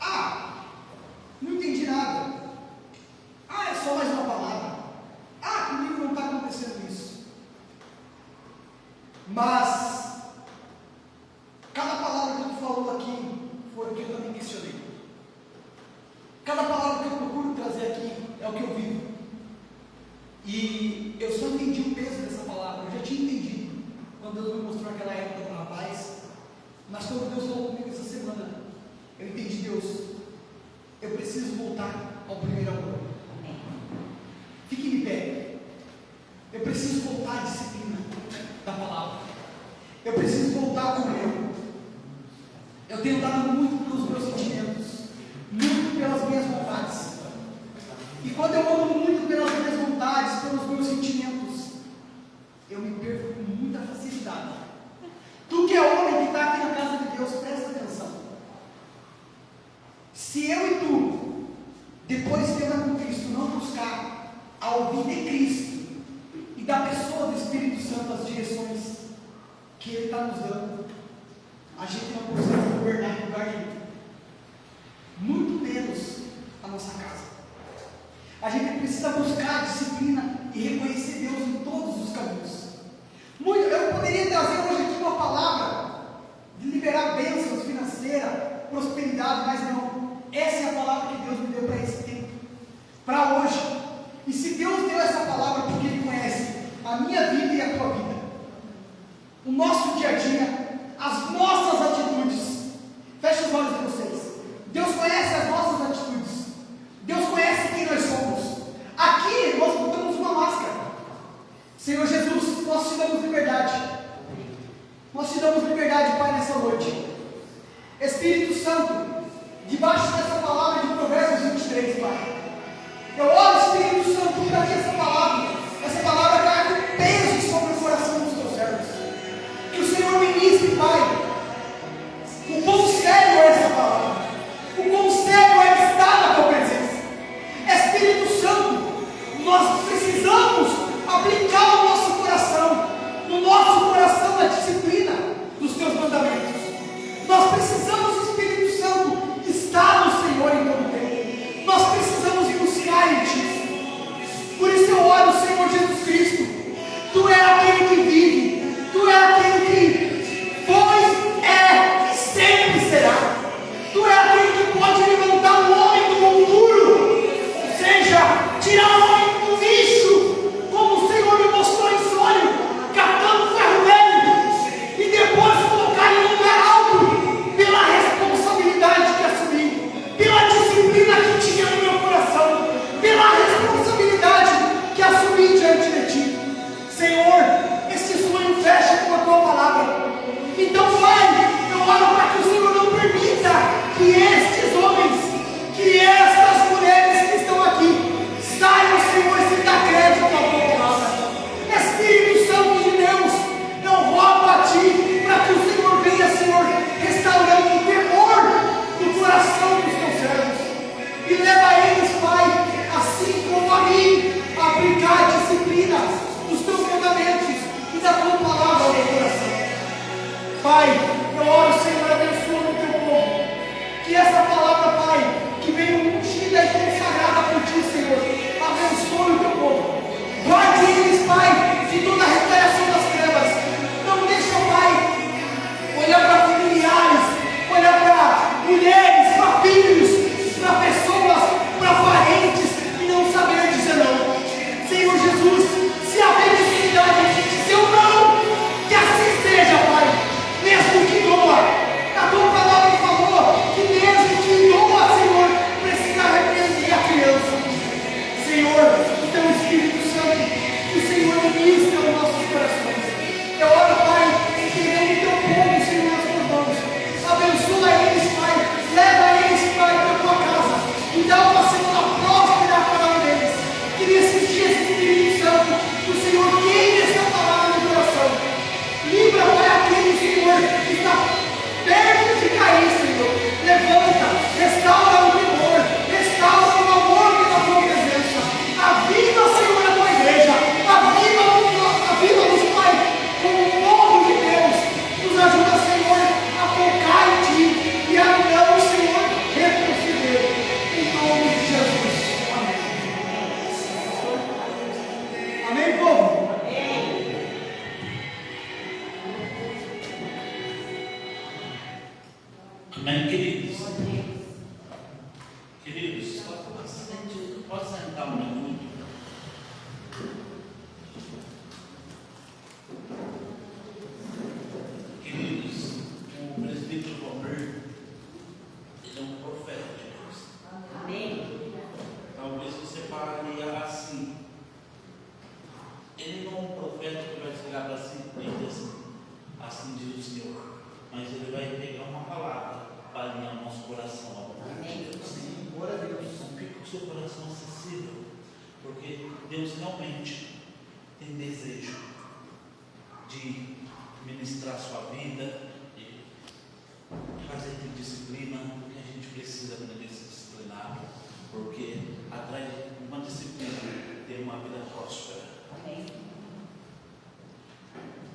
ah, não entendi nada. Ah, é só mais uma palavra. Ah, comigo não está acontecendo isso. Mas cada palavra que tu falou aqui foi o que eu também questionei. Cada palavra que eu procuro trazer aqui é o que eu vivo. E eu só entendi o peso dessa palavra. Eu já tinha entendido quando Deus me mostrou aquela época do rapaz. Mas quando Deus falou comigo essa semana, eu entendi: Deus, eu preciso voltar ao primeiro amor. Fique de pé. Eu preciso voltar à disciplina da palavra. Eu preciso voltar ao meu. Eu tenho dado muito pelos meus sentimentos, muito pelas minhas vontades. E quando eu ando muito pelas minhas vontades, pelos meus sentimentos, eu me perco com muita facilidade. Tu que é homem que está aqui na casa de Deus, presta atenção. Se eu e tu, depois de andar com Cristo, não buscar a ouvir de Cristo e da pessoa do Espírito Santo as direções que Ele está nos dando, a gente não consegue governar em lugar nenhum, muito menos a nossa casa. A gente precisa buscar a disciplina e reconhecer Deus em todos os caminhos. Eu poderia trazer hoje aqui uma palavra de liberar bênçãos financeiras, prosperidade, mas não. Essa é a palavra que Deus me deu para esse tempo, para hoje. E se Deus deu essa palavra porque Ele conhece a minha vida e a tua vida, o nosso dia a dia, as nossas atitudes. Feche os olhos de vocês. Deus conhece as nossas atitudes. Deus conhece quem nós somos. Aqui nós botamos uma máscara. Senhor Jesus, nós te damos liberdade. Nós te damos liberdade, Pai, nessa noite. Espírito Santo, debaixo dessa palavra de Provérbios 23, Pai, eu oro, Espírito Santo, para que essa palavra caia com peso sobre o coração dos teus servos. Que o Senhor ministre, Pai, o quão sério é essa palavra, o quão sério é estar na tua presença. Espírito Santo, nós precisamos aplicar no nosso coração a disciplina dos teus mandamentos. Nós precisamos, Espírito Santo, estar no Senhor em todo tempo. Nós precisamos Pai, eu oro, Senhor, abençoa o teu povo. Que essa palavra, Pai, que veio ungida e consagrada por ti, Senhor, abençoe o teu povo. Guarde eles, Pai, de toda a retaliação das trevas. Não deixa, Pai, olhar para familiares, olhar para mulheres, para filhos, para pessoas, para parentes e não saber dizer não. Senhor Jesus, se haver necessidade, se eu não, que assim seja, Pai, mesmo que doa. A tua palavra falou que mesmo que doa, Senhor, precisa repreender a criança. Senhor, o teu Espírito Santo, que o Senhor ministra aos nossos corações. Eu oro, Pai, entregando o teu povo, Senhor, nas tuas mãos. Abençoa eles, Pai, leva eles, Pai, para a tua casa e dá uma semana próspera a cada um deles. Que nesses dias, Espírito Santo, o Senhor queime essa palavra no coração. Livra, Pai, aquele, Senhor, que está perto de cair, Senhor. Levanta, restaura o temor, restaura o amor pela tua presença. Aviva, Senhor, a tua igreja. Aviva-nos, Pai, como o povo de Deus. Nos ajuda, Senhor, a focar em ti e a não, Senhor, retroceder. Em nome de Jesus. Amém. Amém, povo? Amém, queridos? Queridos, pode sentar um minuto. Queridos, o presbítero Valmir, ele é um profeta de Deus. Amém. Talvez você fale assim. Ele não é um profeta que vai chegar para si e dizer assim diz o Senhor. Mas ele vai pegar uma palavra para alinhar o nosso coração. Amém. Glória a Deus. Fique com o seu coração acessível, porque Deus realmente tem desejo de ministrar a sua vida, de fazer com disciplina, porque a gente precisa aprender a se disciplinar, porque atrás de uma disciplina tem uma vida próspera. Amém.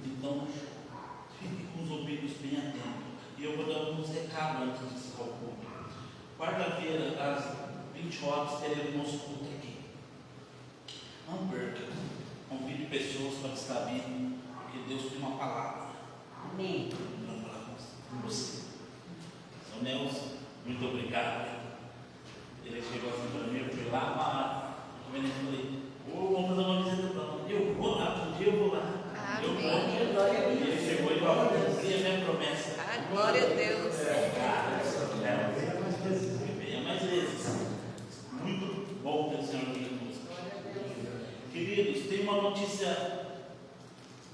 Então, fique com os ouvidos bem atentos. E eu vou dar alguns recados antes de encerrar o culto. Quarta-feira, às 20 horas, teremos nosso culto aqui. Não perca. Convide pessoas para estar vindo, porque Deus tem uma palavra. Amém. Para falar com você. São Nelson, muito obrigado. Ele chegou assim para mim, eu fui lá, mas eu falei, vamos fazer uma visita para nós. Eu vou lá, um dia eu vou lá. Eu vou. Ele chegou e falou, você é minha promessa. Glória a Deus. Venha mais vezes. Muito bom ter o Senhor aqui conosco. Queridos, tem uma notícia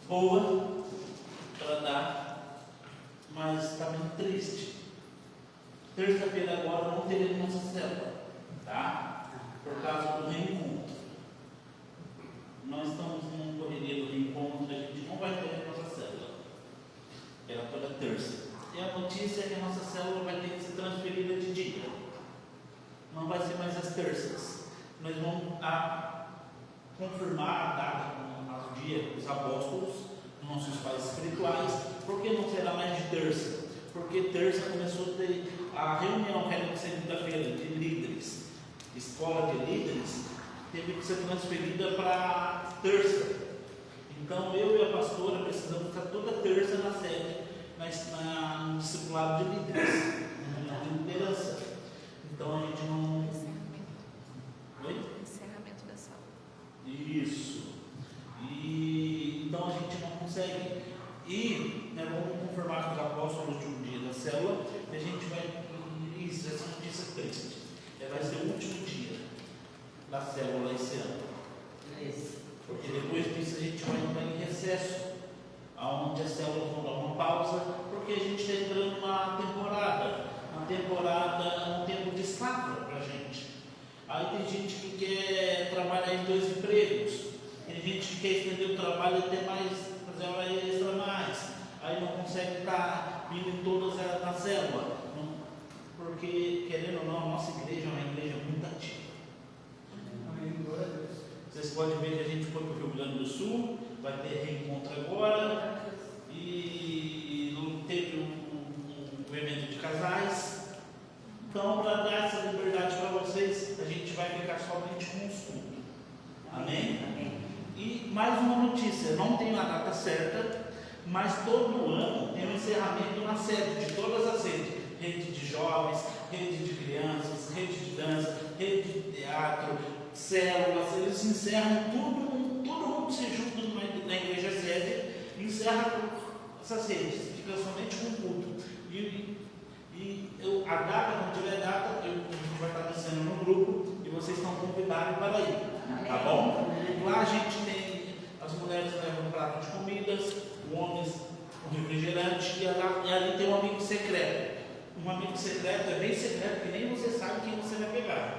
boa para dar, mas está bem triste. Terça-feira agora não teremos nossa célula, tá? Por causa do reencontro. Nós estamos numa correria do reencontro, a gente não vai ter a nossa célula. Ela toda terça. E a notícia é que a nossa célula vai ter que ser transferida de dia. Não vai ser mais às terças. Nós vamos confirmar a data com os dias dos apóstolos, nossos pais espirituais. Por que não será mais de terça? Porque terça começou a ter a reunião que era de segunda-feira de líderes. Escola de líderes teve que ser transferida para terça. Então eu e a pastora precisamos estar toda terça na sede, no discipulado de líderes, na liderança. Então a gente não. Oi? Encerramento da sala. Isso. E então a gente não consegue. E vamos confirmar com os apóstolos de um dia da célula. E a gente vai. Isso, essa notícia triste. Vai ser o último dia da célula esse ano. Porque depois disso a gente vai entrar em recesso, onde as células vão dar uma pausa, porque a gente está entrando numa temporada, um tempo de safra para a gente. Aí tem gente que quer trabalhar em 2 empregos, tem gente que quer estender o trabalho até mais, fazer hora extra mais, aí não consegue estar vindo em todas na célula, porque, querendo ou não, a nossa igreja é uma igreja muito ativa. Vocês podem ver que a gente foi para o Rio Grande do Sul, vai ter reencontro agora, e não teve notícia, não tenho a data certa, mas todo ano tem um encerramento na sede de todas as redes. Rede de jovens, rede de crianças, rede de dança, rede de teatro, células, eles encerram tudo, todo mundo se junta na igreja sede e encerra essas redes, fica somente com culto. A data, quando tiver data, a gente vai estar anunciando no grupo e vocês estão convidados para ir, tá bom? Lá a gente tem, as mulheres levam um prato de comidas, os homens um refrigerante e ali tem um amigo secreto. Um amigo secreto é bem secreto, que nem você sabe quem você vai pegar.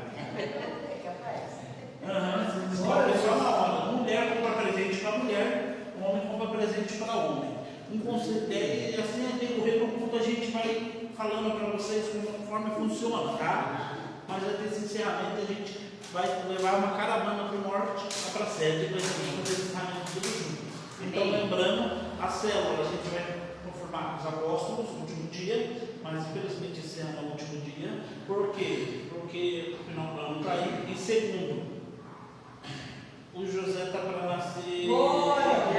Uhum. Pessoal na hora, mulher compra presente para mulher, homem compra presente para homem. E assim é decorrer no culto, a gente vai falando para vocês conforme funciona, tá? Mas até esse encerramento a gente vai levar uma caravana para o norte, para a sede, para a gente fazer esse encerramento tudo junto. Então, lembrando, a célula, a gente vai confirmar os apóstolos no último dia, mas infelizmente esse ano é o último dia. Por quê? Porque o final do ano está aí. E segundo, o José está para nascer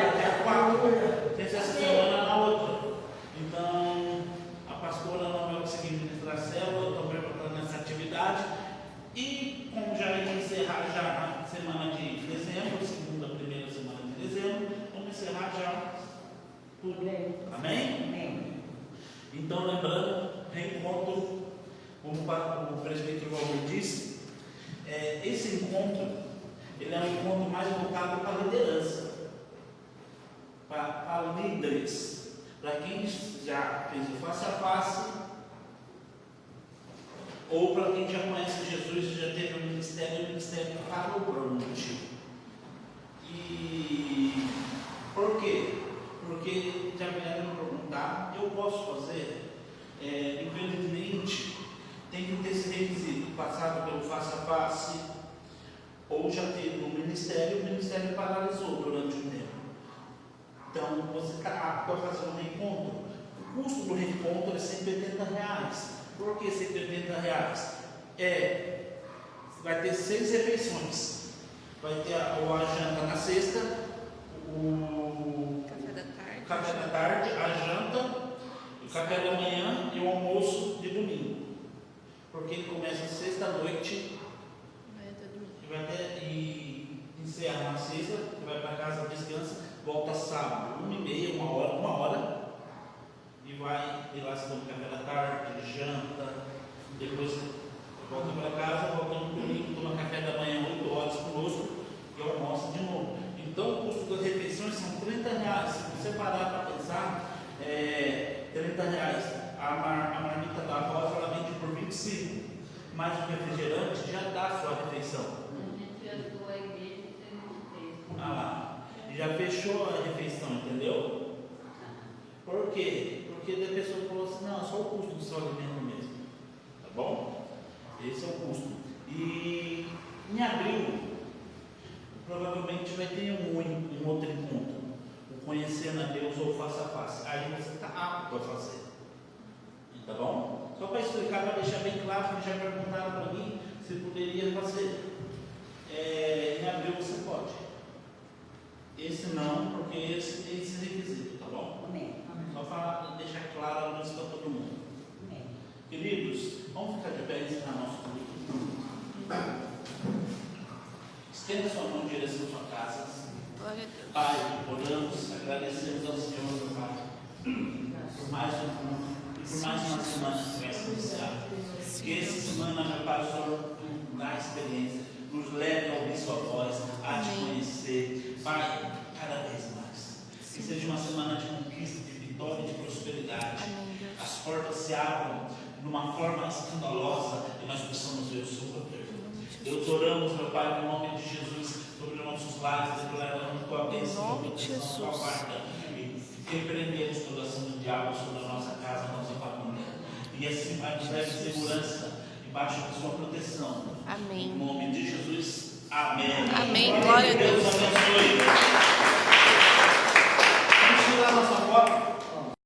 até a 4, tem essa semana na outra. Então, a pastora não vai conseguir ministrar a célula, então vai estar nessa atividade. E como já vai encerrar já na semana de dezembro, segunda, primeira semana de dezembro, vamos encerrar já tudo. Amém? Amém. Então, lembrando, reencontro, como o presbítero Valdir disse, esse encontro, ele é um encontro mais voltado para a liderança, para líderes, para quem já fez o face a face, ou para quem já conhece Jesus e já teve um ministério, o ministério parou por algum motivo. E por quê? Porque já vieram me perguntar, eu posso fazer, infelizmente, tem que ter esse requisito, passado pelo face a face, ou já teve um ministério, o ministério paralisou durante um tempo. Então, você está apto a fazer um reencontro. O custo do reencontro é R$180. Por que R$180? Vai ter 6 refeições. Vai ter a janta na sexta, o café da tarde, a janta, o café da manhã e o almoço de domingo. Porque ele começa sexta-noite e encerra na sexta, vai para casa, descansa, volta sábado, 1h30, 1 hora, e vai ir lá se toma café da tarde, janta, depois volta para casa, volta no domingo, toma café da manhã 8 horas conosco e almoça de novo. Então o custo das refeições são R$30. Se você parar para pensar, R$30. A marmita da Rosa ela vende por 25, mas o refrigerante já dá a sua refeição. Já fechou a refeição, entendeu? Por quê? Porque a pessoa falou assim, não, é só o custo do seu alimento mesmo. Tá bom? Esse é o custo. E em abril, provavelmente vai ter um outro encontro. O Conhecendo a Deus ou Face a Face. Aí você está apto a fazer. Tá bom? Só para explicar, para deixar bem claro, que já perguntaram para mim se poderia fazer. Em abril você pode. Esse não, porque esse tem esse requisito, tá bom? Amém. Só para deixar claro a luz para todo mundo. Amém. Queridos, vamos ficar de pé e ensinar nosso culto. Estenda sua mão em direção à sua casa. Glória a Deus. Pai, oramos, agradecemos ao Senhor, meu Pai, por mais um culto e por mais uma semana que vai se iniciar. Que essa semana, meu Pai, o Senhor dá experiência, nos leve a ouvir sua voz, a te conhecer, Pai, cada vez mais. Que seja uma semana de conquista, de vitória, de prosperidade. As portas se abram de uma forma escandalosa e nós possamos ver o seu poder. Deus, oramos, meu Pai, no nome de Jesus, sobre os nossos lares, declarando tua bênção, tua proteção, tua guarda. E repreendemos toda ação do diabo sobre a nossa casa, a nossa família. E assim vai nos dar segurança embaixo da sua proteção. Amém. Em nome de Jesus. Amém. Amém. Glória a Deus. Deus abençoe.